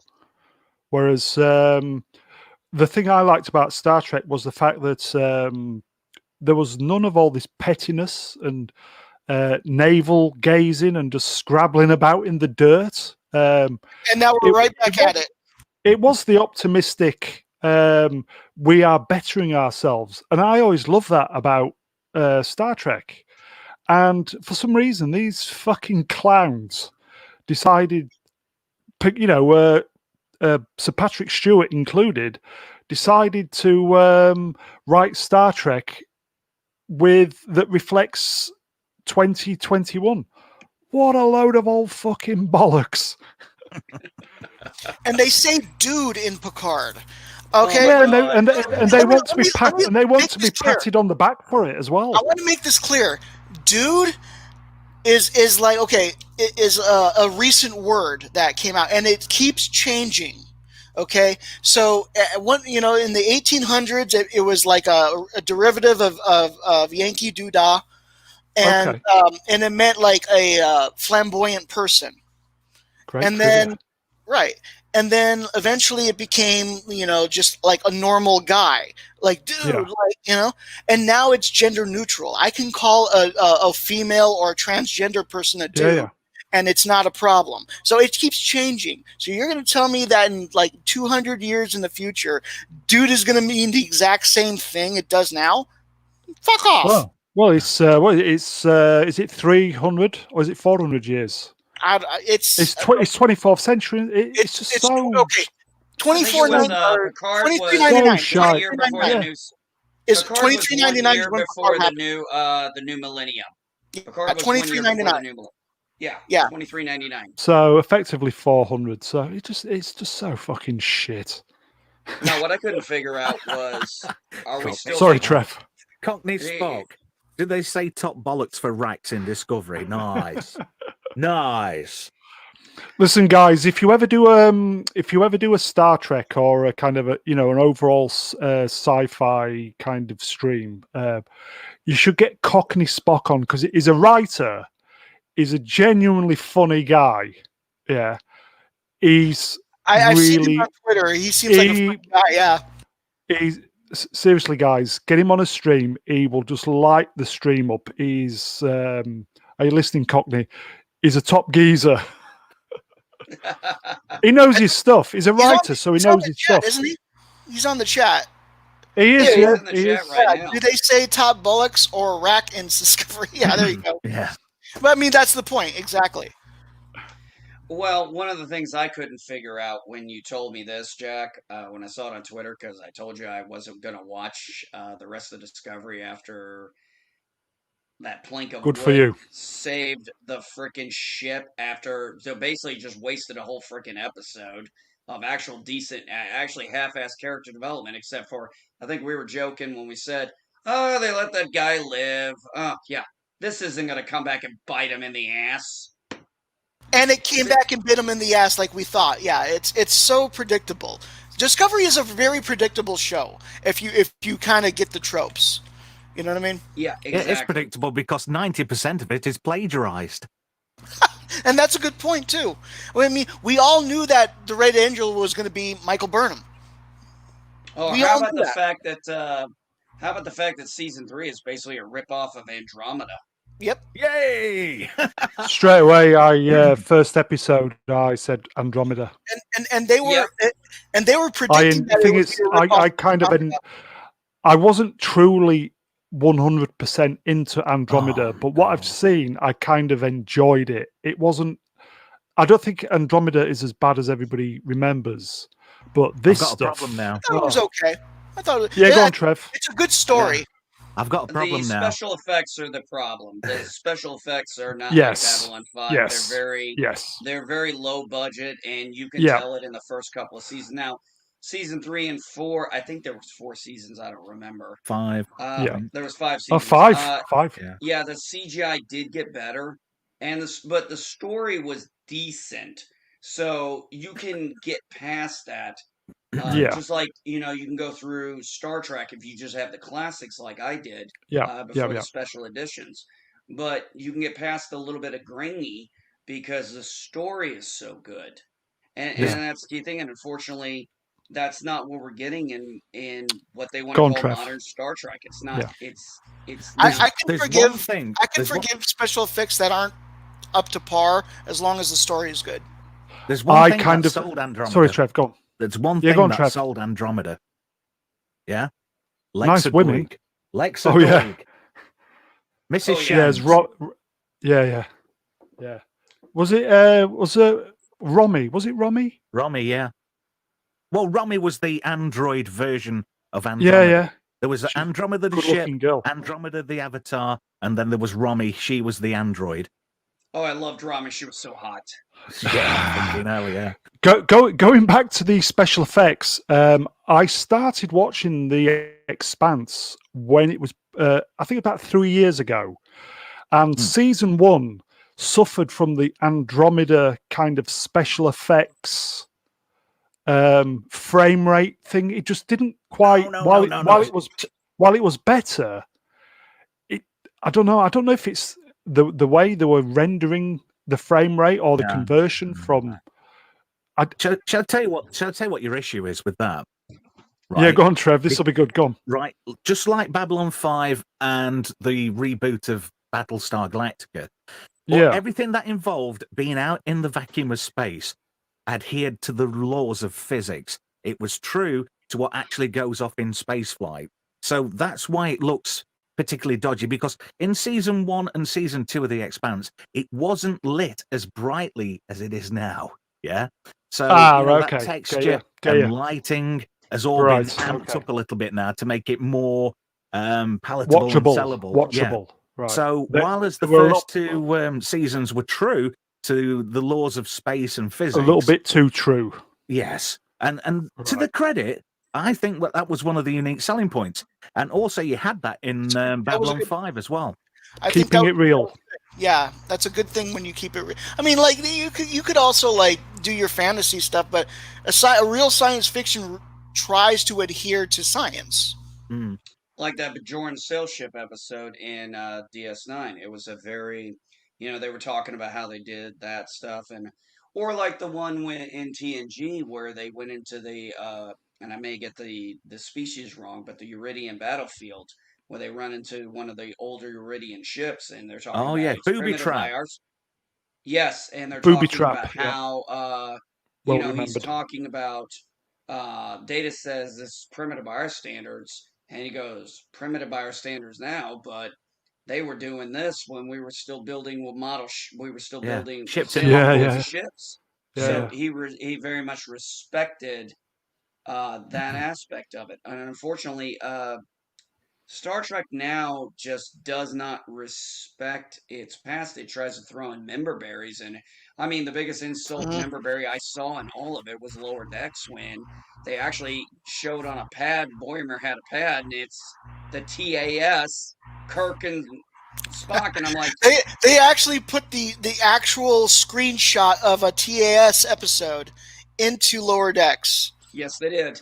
Whereas the thing I liked about Star Trek was the fact that there was none of all this pettiness and navel gazing and just scrabbling about in the dirt. And now we're right back at it. It was the optimistic, we are bettering ourselves. And I always love that about Star Trek. And for some reason, these fucking clowns decided, Sir Patrick Stewart included, decided to write Star Trek that reflects 2021. What a load of old fucking bollocks. And they say dude in Picard. Okay. Yeah, and they want to be patted on the back for it as well. I want to make this clear. Dude is like, okay, it is a recent word that came out, and it keeps changing. Okay, so in the 1800s, it was like a derivative of Yankee Doodah, and and it meant like a flamboyant person. Great and then and then eventually it became just like a normal guy, like dude, and now it's gender neutral. I can call a female or a transgender person a dude, and it's not a problem. So it keeps changing. So you're going to tell me that in like 200 years in the future, dude is going to mean the exact same thing it does now? Fuck off. Well, it's is it 300 or is it 400 years? It's 24th century. It's just so okay. 23.99. So year before the news. Is 23.99 before the new millennium? Picard was 23.99. Yeah. 23.99. So effectively 400. So it's just so fucking shit. Now, what I couldn't figure out was, are we still? Sorry, Trev. Cockney Spock. Did they say top bollocks for racks in Discovery? Nice. Nice. Listen, guys, if you ever do a Star Trek or a kind of an overall sci-fi kind of stream, you should get Cockney Spock on because he's a writer. He's a genuinely funny guy. Yeah, he's I've seen him really. on Twitter. He seems like a fun guy. Yeah. He's seriously, guys, get him on a stream. He will just light the stream up. He's. Are you listening, Cockney? He's a top geezer. He knows his stuff. He's a writer, so he knows his chat, stuff, isn't he? He's on the chat. He is. Yeah, Yeah, he's in the he chat is. right now. Do they say top bullocks or rack in Discovery? Yeah, there you go. Yeah. But I mean, that's the point exactly. Well, one of the things I couldn't figure out when you told me this, Jack, when I saw it on Twitter, because I told you I wasn't going to watch the rest of Discovery after that plank of Good for wood you. saved the freaking ship after, so basically just wasted a whole freaking episode of actual decent, actually half-assed character development, except for, I think we were joking when we said, oh, they let that guy live. Oh, yeah, this isn't going to come back and bite him in the ass. And it came back and bit him in the ass like we thought. Yeah, it's so predictable. Discovery is a very predictable show if you kind of get the tropes. You know what I mean? Yeah, exactly. It's predictable because 90% of it is plagiarized. And that's a good point too. I mean, we all knew that the Red Angel was going to be Michael Burnham. Oh, We how all about knew the that. fact that how about the fact that season 3 is basically a ripoff of Andromeda? Yep. Yay! Straight away, first episode, I said Andromeda. And they were Yep. and they were predicting that thing it is, would be a ripoff I kind of, Andromeda. I wasn't truly 100% into Andromeda, Oh, but what I've no. seen, I kind of enjoyed it. It wasn't. I don't think Andromeda is as bad as everybody remembers, but this I've got stuff. a problem now. I thought it was okay. I thought it, Yeah, go on, Trev. it's a good story. I've got a problem The now. special effects are the problem. The special effects are not Yes. like Babylon 5. Yes. They're Yes. very low budget, and you can Yeah. tell it in the first couple of seasons. Now, season 3 and 4, I think there was 4 seasons. I don't remember. 5. Yeah. There was 5 Oh, seasons. 5. 5. Yeah. Yeah, the CGI did get better, but the story was decent. So you can get past that. Yeah. Just like, you can go through Star Trek if you just have the classics like I did Yeah. before Yeah. the special editions. But you can get past a little bit of grainy because the story is so good. And that's the key thing. And unfortunately, that's not what we're getting in what they want Go to on, call Trev. modern Star Trek. It's not. Yeah. It's I can There's forgive. one thing. I can there's one- forgive special effects that aren't up to par as long as the story is good. There's one I thing kind that of. sold Andromeda. Sorry, Trev. Go on. There's one Yeah, thing go on, that Trev. sold Andromeda. Yeah? Nice women. Lexa Oh, yeah. Doig. Mrs. Oh, Shams. Yeah, it's yeah. Was it Romy? Was it Romy? Romy, yeah. Well, Romy was the android version of Andromeda. Yeah. There was She's Andromeda the Good ship, looking girl. Andromeda the avatar, and then there was Romy. She was the android. Oh, I love drama. She was so hot. Yeah, fucking hell, yeah. Going back to the special effects, I started watching The Expanse when it was, I think, about 3 years ago, and season 1 suffered from the Andromeda kind of special effects frame rate thing. It just didn't quite. No. While it was better, I don't know. I don't know if it's the way they were rendering the frame rate or the conversion from. Shall I tell you what your issue is with that? Yeah, go on, Trev. This will be good. Go on. Right, just like Babylon 5 and the reboot of Battlestar Galactica. Yeah. Everything that involved being out in the vacuum of space adhered to the laws of physics. It was true to what actually goes off in spaceflight. So that's why it looks particularly dodgy, because in season 1 and season 2 of The Expanse, it wasn't lit as brightly as it is now. Yeah. So okay. that texture and lighting has all been amped up a little bit now to make it more palatable and sellable. Watchable. Right. So while as the first 2 seasons were true to the laws of space and physics, a little bit too true. Yes, and to the credit, I think that was one of the unique selling points, and also you had that in Babylon 5 as well. Keeping it real. Yeah, that's a good thing when you keep it. I mean, like you could also like do your fantasy stuff, but a real science fiction tries to adhere to science. Mm. Like that Bajoran sail ship episode in DS9. It was a very, they were talking about how they did that stuff, and or like the one in TNG where they went into the and I may get the species wrong, but the Uridian battlefield where they run into one of the older Uridian ships, and they're talking Oh about yeah, it's booby primitive by trap. ours. Yes, and they're Booby talking trap. about Yeah, how well he's remembered. talking about Data says this is primitive by our standards, and he goes primitive by our standards now, but they were doing this when we were still building we were still Yeah, building ships in sailing Yeah, mothballs. fleets yeah, of ships. yeah, Yeah. So yeah. he very much respected that aspect of it, and unfortunately, Star Trek now just does not respect its past. It tries to throw in member berries, and I mean the biggest insult Mhm. member berry I saw in all of it was Lower Decks when they actually showed on a pad. Boimer had a pad, and it's the TAS Kirk and Spock, and I'm like, They actually put the actual screenshot of a TAS episode into Lower Decks. yes, they did.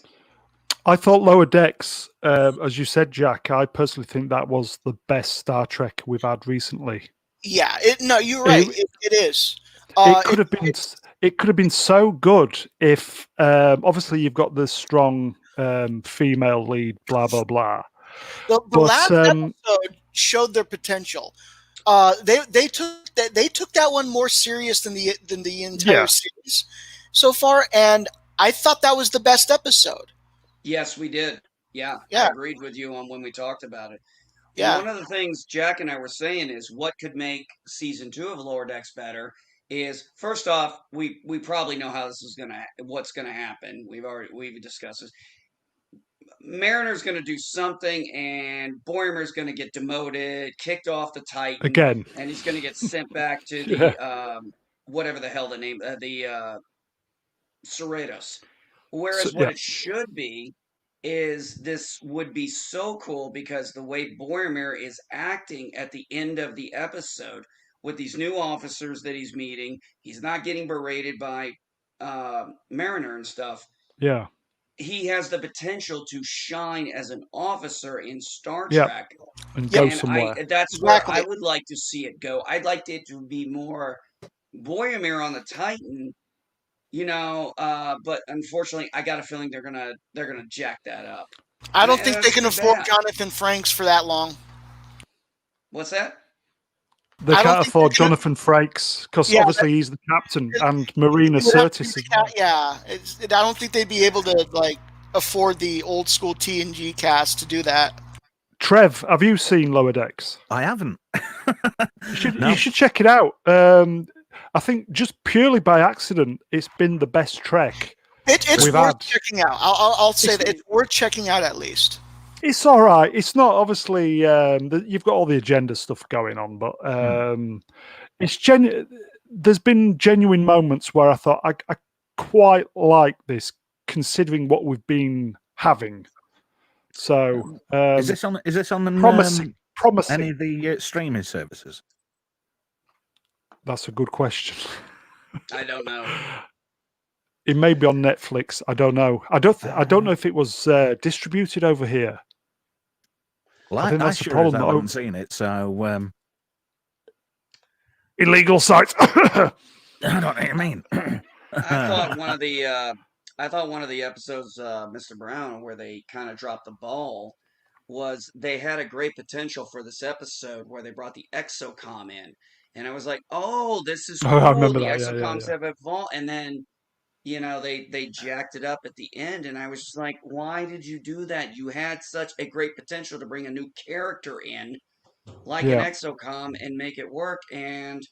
I thought Lower Decks, as you said, Jack. I personally think that was the best Star Trek we've had recently. Yeah, no, you're right. It, It is. it could have been. It's It could have been so good if, obviously, you've got the strong female lead, blah blah blah. the But last episode showed their potential. They took that one more serious than the entire yeah, series so far, and I thought that was the best episode. Yes, we did. Yeah, I Yeah, agreed with you on when we talked about it. yeah. One of the things Jack and I were saying is what could make season 2 of Lower Decks better is first off, we probably know how this is what's gonna happen. We've discussed this. Mariner's gonna do something, and Boimer's gonna get demoted, kicked off the Titan, again, and he's gonna get sent back to yeah, the whatever the hell the name the Cerritos. so, Whereas what yeah, it should be is this would be so cool because the way Boromir is acting at the end of the episode with these new officers that he's meeting, he's not getting berated by Mariner and stuff. yeah, He has the potential to shine as an officer in Star yeah, Trek, and go Yep, and somewhere. that's where I exactly. would like to see it go. I'd like it to be more Boromir on the Titan, but unfortunately I got a feeling they're gonna jack that up, I and don't think they that's can too afford bad. Jonathan Frakes for that long. What's that? They I don't can't think they're afford gonna. Jonathan Frakes because Yeah, obviously he's the captain, and Marina it would have to be Sirtis the as well. yeah. I don't think they'd be able to like afford the old school TNG cast to do that. Trev, have you seen Lower Decks? I haven't. You No. should check it out. I think just purely by accident, it's been the best Trek It's we've worth had. checking out. I'll say It's, that it's worth checking out at least. it's all right. It's not obviously you've got all the agenda stuff going on, but it's there's been genuine moments where I thought I quite like this, considering what we've been having. So Is this on the promising? any Promising. of the streaming services? That's a good question. I don't know. It may be on Netflix. I don't know. I don't know if it was distributed over here. Well, I think I that's the sure as problem. hell haven't seen it, so Illegal sites. I don't know what you mean. I thought one of the episodes, Mr. Brown, where they kind of dropped the ball, was they had a great potential for this episode where they brought the exocom in, and I was like, oh, this is Oh, I cool. remember The that. exocoms Yeah. have evolved, and then they jacked it up at the end, and I was just like, why did you do that? You had such a great potential to bring a new character in, like an Yeah. exocom, and make it work, and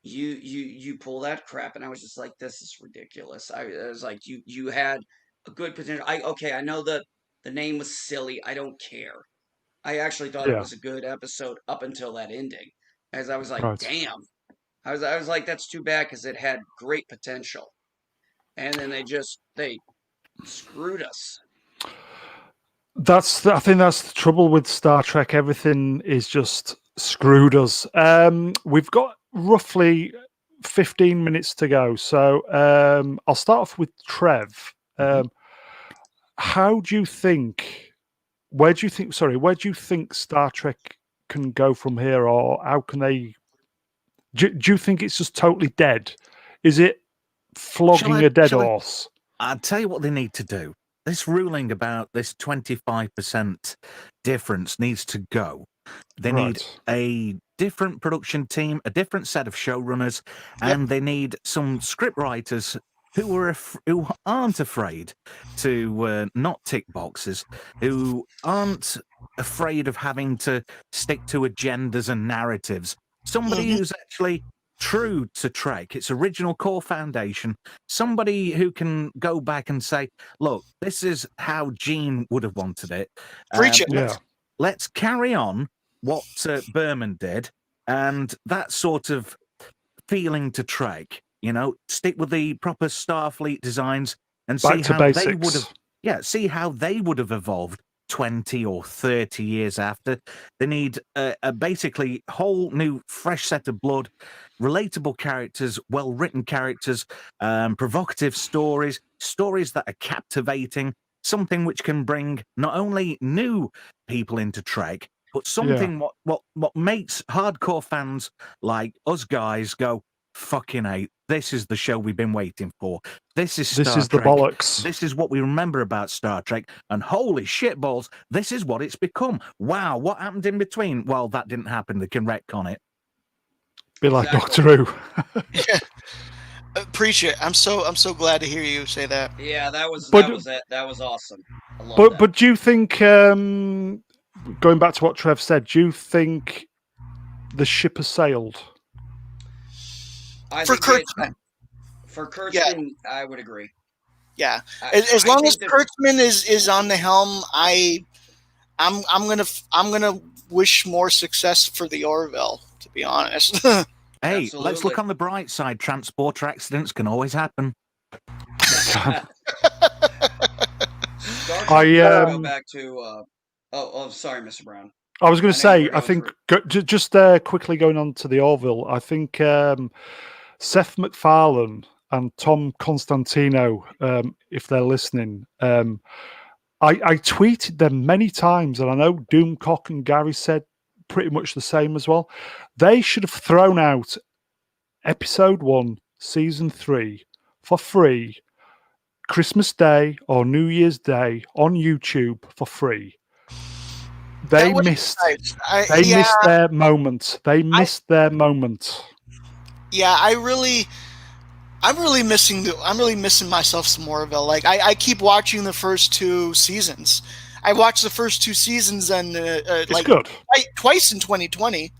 you pull that crap, and I was just like, this is ridiculous. I was like, you had a good potential. I know the name was silly. I don't care. I actually thought it Yeah. was a good episode up until that ending, as I was like, Right. damn. I was like, that's too bad because it had great potential, and then they screwed us. I think that's the trouble with Star Trek. Everything is just screwed us. We've got roughly 15 minutes to go. So I'll start off with Trev. How do you think, where do you think Star Trek can go from here, or how can they, do you think it's just totally dead? Is it flogging a dead horse? I'll tell you what they need to do. This ruling about this 25% difference needs to go. They need a different production team, a different set of showrunners, and they need some script writers who aren't afraid to not tick boxes, who aren't afraid of having to stick to agendas and narratives. Somebody who's actually true to Trek, its original core foundation, somebody who can go back and say, look, this is how Gene would have wanted it. Preach it. Let's carry on what Berman did, and that sort of feeling to Trek, stick with the proper Starfleet designs and see how they would have, see how they would have evolved 20 or 30 years after. They need a basically whole new, fresh set of blood, relatable characters, well-written characters, provocative stories that are captivating, something which can bring not only new people into Trek, but something what makes hardcore fans like us guys go, fucking hate, this is the show we've been waiting for. This is Star Trek. The bollocks. This is what we remember about Star Trek. And holy shitballs, this is what it's become. Wow, what happened in between? Well, that didn't happen. They can retcon it. Be like Doctor Who. Preach it. I'm so glad to hear you say that. Yeah, that was it. That was awesome. I love that. But do you think, going back to what Trev said, do you think the ship has sailed? For Kurtzman, I would agree. Yeah, as long as Kurtzman is on the helm, I'm gonna wish more success for the Orville. To be honest. Hey, Absolutely. Let's look on the bright side. Transporter accidents can always happen. Go back to. Sorry, Mr. Brown. I was going to say, I think, just quickly going on to the Orville, I think Seth MacFarlane and Tom Constantino, if they're listening, I tweeted them many times, and I know Doomcock and Gary said pretty much the same as well. They should have thrown out episode 1, season 3 for free, Christmas Day or New Year's Day on YouTube for free. They missed. They missed their moment. They missed their moment. Yeah, I'm really missing myself some more of it. Like I keep watching the first 2 seasons. I watched the first 2 seasons and it's good. Twice in 2020.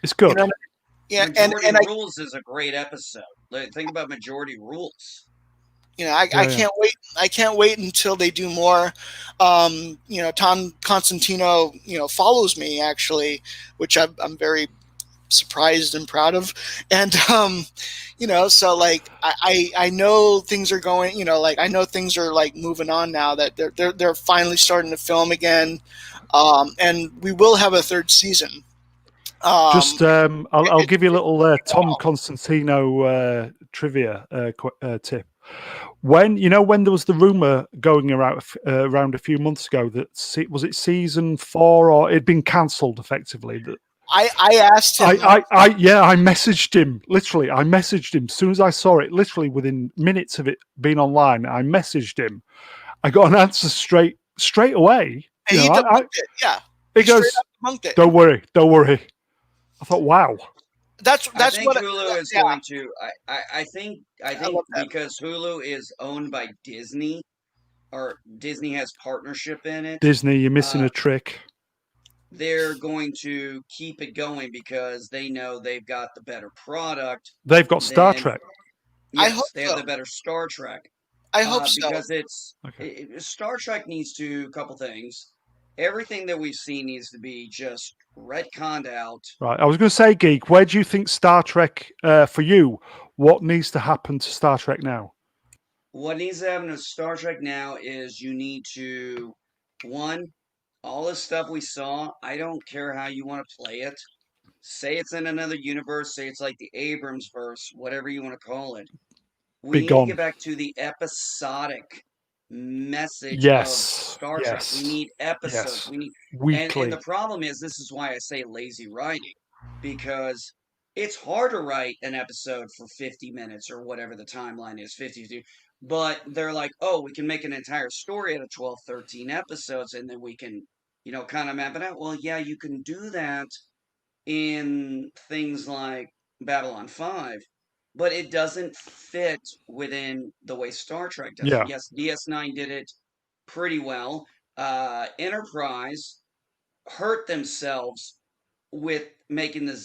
It's good. Yeah, Majority Rules is a great episode. Think about Majority Rules. I can't wait. I can't wait until they do more. Tom Constantino, follows me actually, which I'm very surprised and proud of. And so like I know things are going. I know things are like moving on now that they're finally starting to film again, and we will have a 3rd season. I'll give you a little Tom Constantino trivia tip. When there was the rumor going around a few months ago that was it season 4 or it'd been cancelled effectively. That I asked him. I messaged him. Literally, I messaged him as soon as I saw it. Literally within minutes of it being online, I messaged him. I got an answer straight away. And he debunked it. Yeah, he goes, "Don't worry." I thought, wow. That's I think Hulu is going to. I think because Hulu is owned by Disney, or Disney has partnership in it. Disney, you're missing a trick. They're going to keep it going because they know they've got the better product. They've got Star Trek. Yes, I hope they have the better Star Trek. I hope so. Because Star Trek needs to a couple things. Everything that we've seen needs to be just retconned out. Right. I was going to say, Geek, where do you think Star Trek, for you, what needs to happen to Star Trek now? What needs to happen to Star Trek now is you need to, one, all the stuff we saw, I don't care how you want to play it. say it's in another universe, say it's like the Abrams verse, whatever you want to call it. We Be need to gone. get back to the episodic message of Yes. Star Trek. We Yes. need episodes. Yes. We need Weekly. and the problem is, this is why I say lazy writing, because it's hard to write an episode for 50 minutes or whatever the timeline is, 52. But they're like, oh, we can make an entire story out of 12, 13 episodes, and then we can, kind of map it out. Well, yeah, you can do that in things like Babylon 5, but it doesn't fit within the way Star Trek does Yeah. it. Yes, DS9 did it pretty well. Enterprise hurt themselves with making the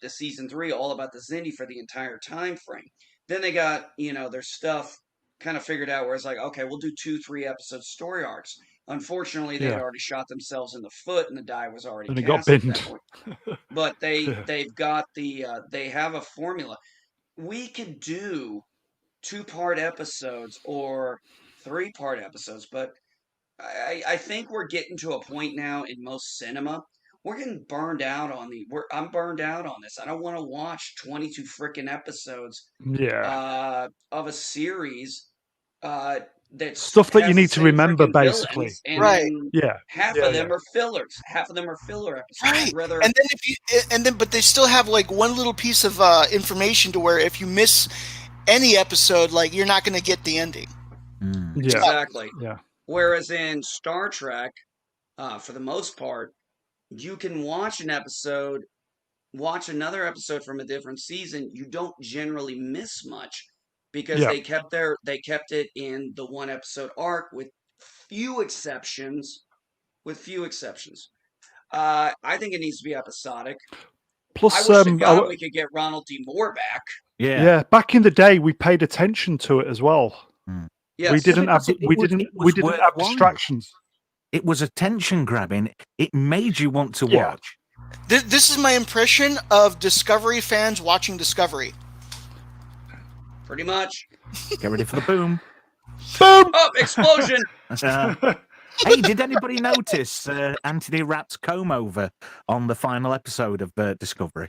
season 3 all about the Xindi for the entire time frame. Then they got, their stuff kind of figured out where it's like, okay, we'll do 2-3 episode story arcs. Unfortunately, they'd Yeah. already shot themselves in the foot and the die was already And it got cast at that binned. point. But they've got they have a formula. We could do 2-part episodes or 3-part episodes, but I think we're getting to a point now in most cinema. We're getting burned out on I'm burned out on this. I don't want to watch 22 freaking episodes Yeah. of a series that Stuff that you has the need to same remember, freaking basically. villains, and Right. then Yeah. half Yeah, of them yeah. are fillers. Half of them are filler episodes. Right. I'd rather And then but they still have like one little piece of information to where if you miss any episode, like you're not going to get the ending. Mm. Yeah. exactly. Yeah. Whereas in Star Trek, for the most part, you can watch another episode from a different season. You don't generally miss much because Yeah. they kept it in the one episode arc with few exceptions. I think it needs to be episodic. Plus, I wish to God we could get Ronald D. Moore back. yeah. Back in the day, we paid attention to it as well. Yes. We didn't have because we was didn't have worthwhile. distractions. It was attention grabbing. It made you want to Yeah. watch. This is my impression of Discovery fans watching Discovery. Pretty much. Get ready for the boom. Boom! Oh, explosion! Hey, did anybody notice Anthony Rapp's comb over on the final episode of Discovery?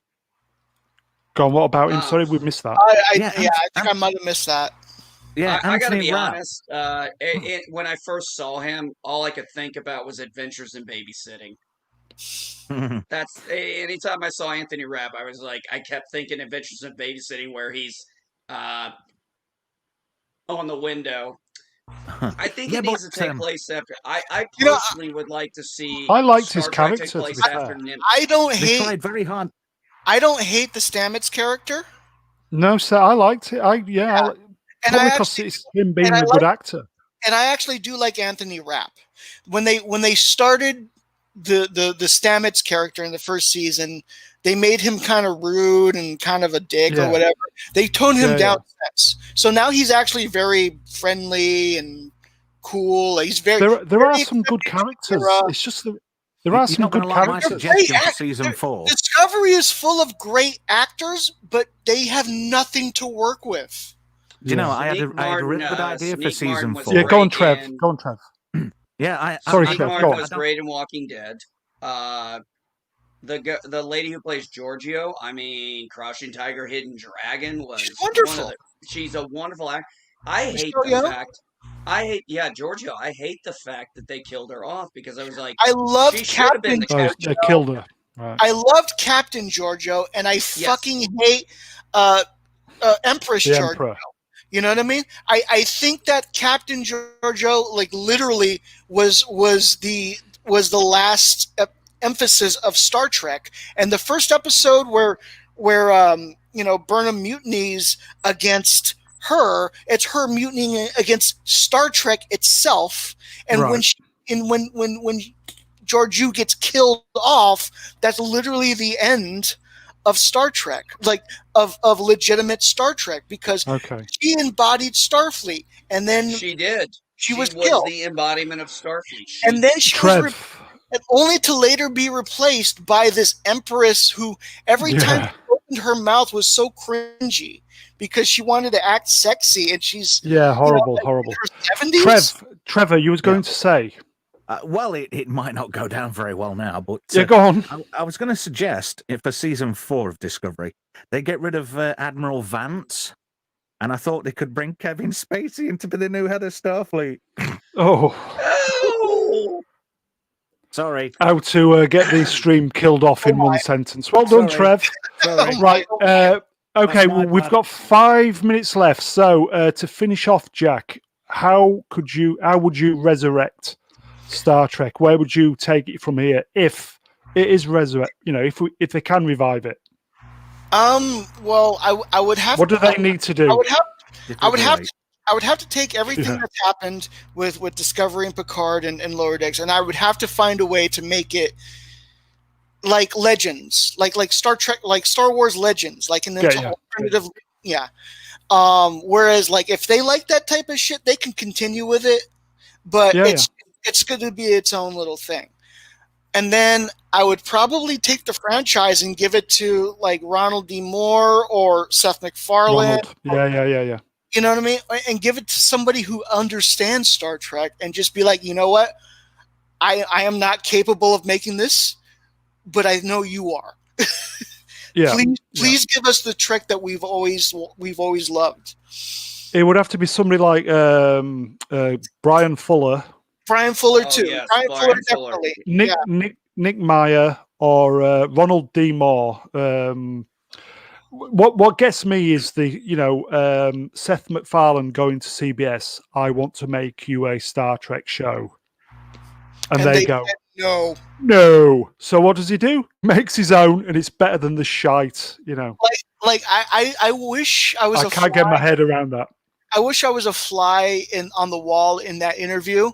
Go on, what about him? Sorry, we missed that. I think I might have missed that. Yeah, I gotta Anthony be Rapp. honest. When I first saw him, all I could think about was Adventures in Babysitting. That's anytime I saw Anthony Rapp, I kept thinking Adventures in Babysitting, where he's on the window. I think it needs to take place after. I personally would like to see. I liked Star his Trek character, take to place be fair. after Nim. I don't They hate tried very hard. I don't hate the Stamets character. No, sir, I liked it. Probably because it's him being a good actor. And I actually do like Anthony Rapp. When they started the Stamets character in the first season, they made him kind of rude and kind of a dick or whatever. They toned him down steps. So now he's actually very friendly and cool. He's very There are some good characters. It's just there are some good characters. Suggestion for season 4. Discovery is full of great actors, but they have nothing to work with. Do you know, I had a really good idea for season 4. Yeah, go on, Trev. Go on, Trev. Yeah, Sorry, Nick Trev. Martin Go on. was great in Walking Dead. The lady who plays Giorgio, Crouching Tiger, Hidden Dragon was She's wonderful. She's a wonderful actor. I hate Giorgio. I hate the fact that they killed her off because I was like, I loved she should have been the Captain. They killed her. Right. I loved Captain Giorgio, and I fucking hate Empress The Giorgio. Emperor. You know what I mean? I think that Captain Giorgio, like literally, was the last emphasis of Star Trek. And the first episode where Burnham mutinies against her, it's her mutinying against Star Trek itself. And Right. when Georgiou gets killed off, that's literally the end of Star Trek, like of legitimate Star Trek, because she embodied Starfleet, and then she did. She was killed. The embodiment of Starfleet. And then she was only to later be replaced by this Empress who every time she opened her mouth was so cringy because she wanted to act sexy, and she's horrible. in her 70s. Trevor, you was going to say. Well, it might not go down very well now, but Yeah, go on. I was going to suggest if for season 4 of Discovery, they get rid of Admiral Vance, and I thought they could bring Kevin Spacey in to be the new head of Starfleet. Oh, Oh! Sorry. how to get the stream killed off in one sentence. Well done, Sorry. Trev. Sorry. Right. Okay, my well, we've bad. got 5 minutes left. So to finish off, Jack, how would you resurrect Star Trek? Where would you take it from here if it is resurrect? If they can revive it. Well, I would have. What do they need to do? I would have to take everything that's happened with Discovery and Picard and Lower Decks, and I would have to find a way to make it like Legends, like Star Trek, like Star Wars Legends, like in the alternative. Yeah. Whereas, like, if they like that type of shit, they can continue with it, but it's going to be its own little thing. And then I would probably take the franchise and give it to like Ronald D. Moore or Seth MacFarlane. Yeah. You know what I mean? And give it to somebody who understands Star Trek and just be like, you know what? I am not capable of making this, but I know you are. Yeah. Please give us the Trek that we've always loved. It would have to be somebody like Brian Fuller. Brian Fuller too. Yes, Brian Fuller definitely. Nick Meyer or Ronald D. Moore. What gets me is the Seth MacFarlane going to CBS. I want to make you a Star Trek show, and they go no. So what does he do? Makes his own, and it's better than the shite. I wish I was. I can't get my head around that. I wish I was a fly on the wall in that interview.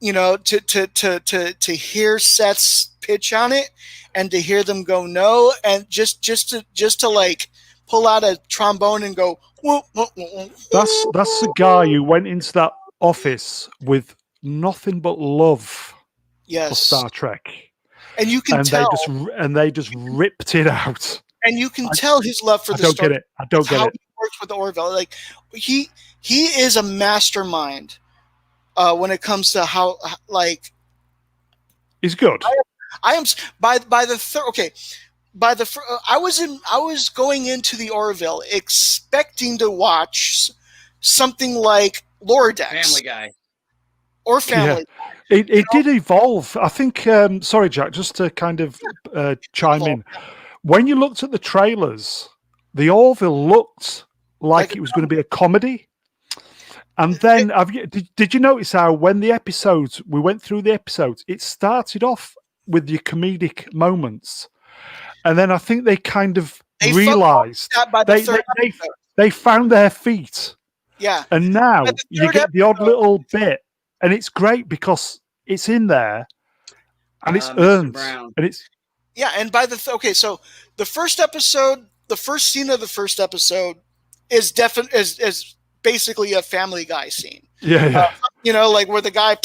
To hear Seth's pitch on it and to hear them go no, and just to like pull out a trombone and go. Whoop, whoop, whoop. That's the guy who went into that office with nothing but love for Star Trek, and you can tell, they just ripped it out, and you can tell his love for the. I don't get it. He works with Orville, like he is a mastermind. When it comes to how, like, he's good. I am by the third. Okay, I was going into the Orville expecting to watch something like Lower Decks, Family Guy, or Family. Yeah. It did evolve. I think. Sorry, Jack. Just to kind of chime in, when you looked at the trailers, the Orville looked like it was going to be a comedy. And then, did you notice how when we went through the episodes, it started off with your comedic moments, and then I think they kind of realised they found their feet. Yeah, and now you get the odd little bit, and it's great because it's in there, and it's earned, and it's and by so the first episode, the first scene of the first episode is is basically a Family Guy scene. Yeah. Like where the guy,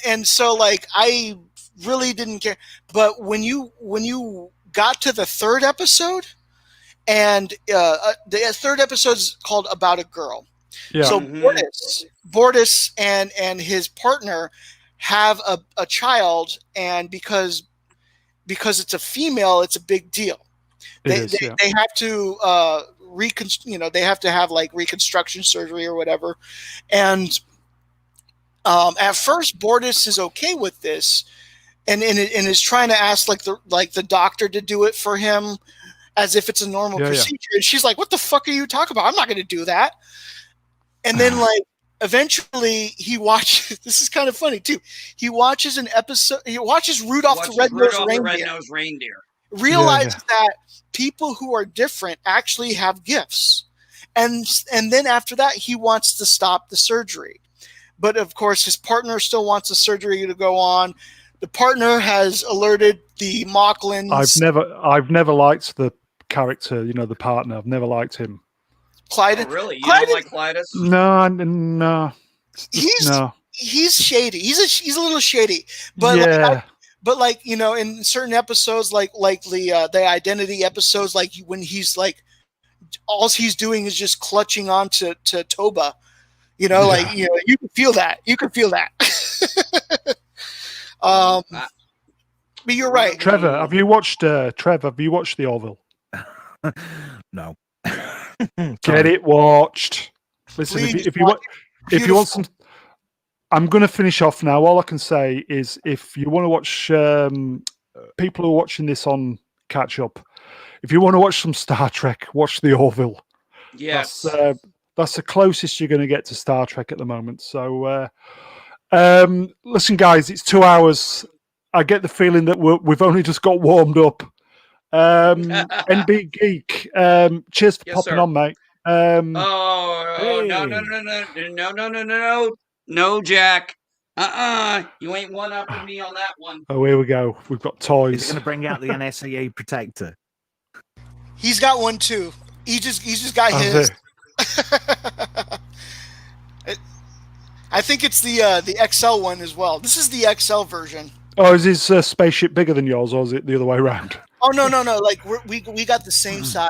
and so like I really didn't care. But when you got to the third episode, and the third episode is called About a Girl. Yeah. So Bortus and his partner have a child, and because it's a female, it's a big deal. They have to they have to have like reconstruction surgery or whatever, and at first Bortus is okay with this, and is trying to ask the doctor to do it for him as if it's a normal procedure, and she's like, "What the fuck are you talking about? I'm not going to do that." And then like eventually he watches. This is kind of funny too. He watches an episode. He watches Rudolph the Red-Nosed Reindeer. Realizes that people who are different actually have gifts, and then after that he wants to stop the surgery, but of course his partner still wants the surgery to go on. The partner has alerted the Mocklins. I've never liked the character, the partner. I've never liked him. Clyde. Oh, really? You don't like Clytus? No. He's shady. He's a little shady, but But in certain episodes, like the Identity episodes, like when he's like, all he's doing is just clutching on to Toba, You know, like you can feel that. You can feel that. But you're right. Trevor, have you watched the Orville? No. Get it watched. Listen, Please if you want some, I'm going to finish off now. All I can say is, if you want to watch, people who are watching this on catch up, if you want to watch some Star Trek, watch the Orville. Yes. That's the closest you're going to get to Star Trek at the moment. So, listen, guys, it's 2 hours. I get the feeling that we've only just got warmed up. NB Geek, cheers for popping on, mate. No, Jack. You ain't one up with me on that one. Oh, here we go. We've got toys. He's going to bring out the NSAA protector. He's got one too. He just got his. I think it's the XL one as well. This is the XL version. Oh, is his spaceship bigger than yours, or is it the other way around? Oh no! Like we got the same size.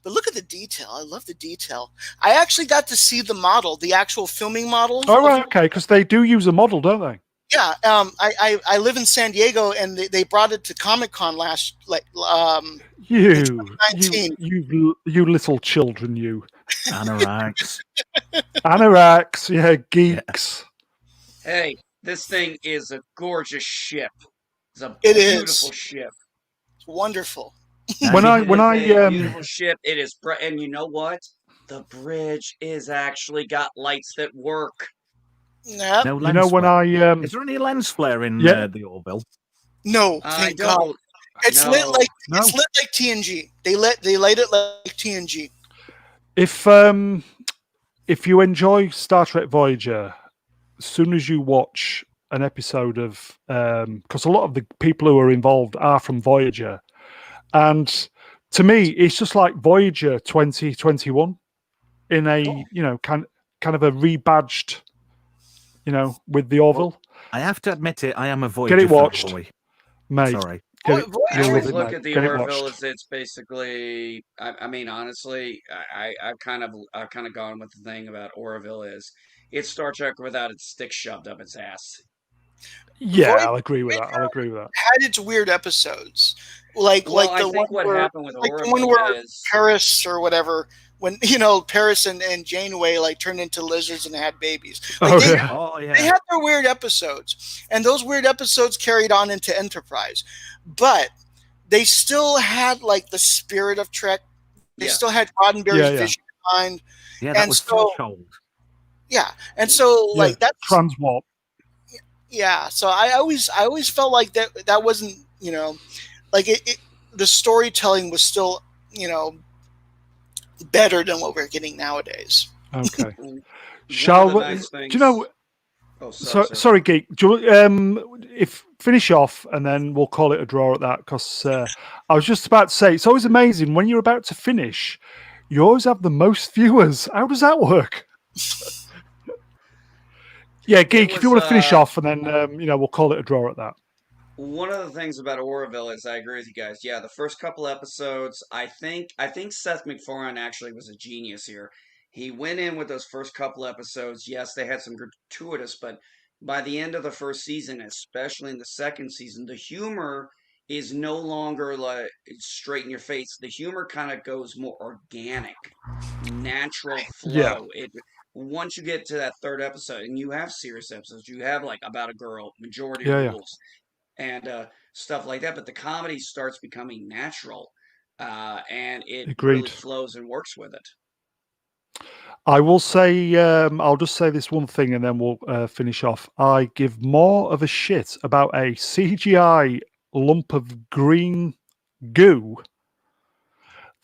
But look at the detail. I love the detail. I actually got to see the model, the actual filming model. Oh, right, okay, because they do use a model, don't they? Yeah. I live in San Diego, and they brought it to Comic-Con you little children, you. Anoraks. Anoraks, yeah, geeks. Hey, this thing is a gorgeous ship. It's a beautiful ship. It's wonderful. Beautiful ship. It is, and you know what? The bridge is actually got lights that work. Yep. No you know when flare. Is there any lens flare in the Orville? No, thank God. It's lit like TNG. They light it like TNG. If you enjoy Star Trek Voyager, as soon as you watch an episode of, because a lot of the people who are involved are from Voyager, and to me, it's just like Voyager 2021 in a kind of a rebadged, with the Orville. Well, I have to admit it. I am a Voyager. Get it watched, boy. mate. Sorry. I always look at the Orville as it's basically. I mean, honestly, I've kind of gone with the thing about Orville is it's Star Trek without its stick shoved up its ass. Yeah, I'll agree with that. Had its weird episodes, like the one where Paris or whatever, when Paris and Janeway turned into lizards and had babies. They had their weird episodes, and those weird episodes carried on into Enterprise, but they still had the spirit of Trek. They still had Roddenberry's vision in mind. Yeah, that was threshold. Yeah, and so that's transwarp. Yeah, so I always felt like that wasn't the storytelling was still better than what we're getting nowadays. Okay. Shall we? Nice do you know? Oh, sorry, Geek. If finish off and then we'll call it a draw at that, because I was just about to say it's always amazing when you're about to finish. You always have the most viewers. How does that work? Yeah, Geek, if you want to finish off, and then we'll call it a draw at that. One of the things about Orville is I agree with you guys. Yeah, the first couple episodes, I think Seth MacFarlane actually was a genius here. He went in with those first couple episodes. Yes, they had some gratuitous, but by the end of the first season, especially in the second season, the humor is no longer straight in your face. The humor kind of goes more organic, natural flow. Yeah. Once you get to that third episode, and you have serious episodes, you have About a Girl, Majority Rules, and stuff like that. But the comedy starts becoming natural, and it really flows and works with it. I will say, I'll just say this one thing, and then we'll finish off. I give more of a shit about a CGI lump of green goo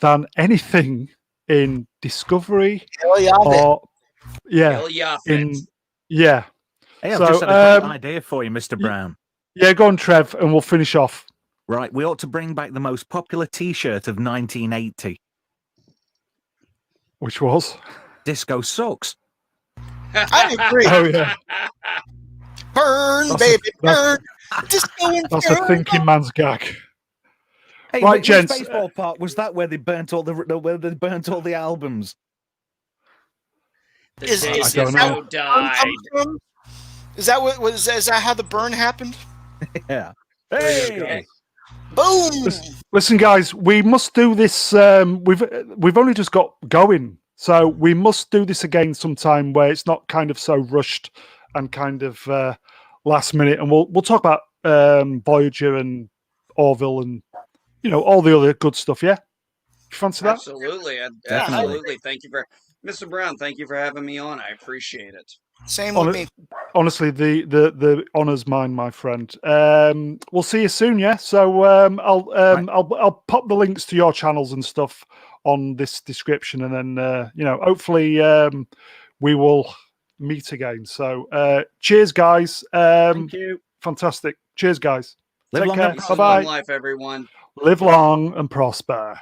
than anything in Discovery or. Yeah. Hey, I've just had a great idea for you, Mr. Brown. Yeah, go on, Trev, and we'll finish off. Right, we ought to bring back the most popular T-shirt of 1980. Which was? Disco Sucks. I agree. Oh, yeah. Burn, baby, burn. That's a thinking man's gag. Hey, right, gents. Baseball Park, was that where they burnt all the albums? The Is- day I don't Disco know. died. Is that what was? Is that how the burn happened? Yeah. There you go. Hey. Boom! Listen, guys, we must do this. We've only just got going, so we must do this again sometime where it's not kind of so rushed and kind of last minute. And we'll talk about Voyager and Orville and all the other good stuff. Yeah, you fancy that? Absolutely. Definitely. Absolutely. Thank you for Mr. Brown. Thank you for having me on. I appreciate it. Same with me. Honestly, the honour's mine, my friend. We'll see you soon, yeah. So I'll pop the links to your channels and stuff on this description, and then hopefully we will meet again. So cheers, guys. Thank you. Fantastic. Cheers, guys. Live Take long care. and Peace Bye and long bye. life, everyone. Live long and prosper.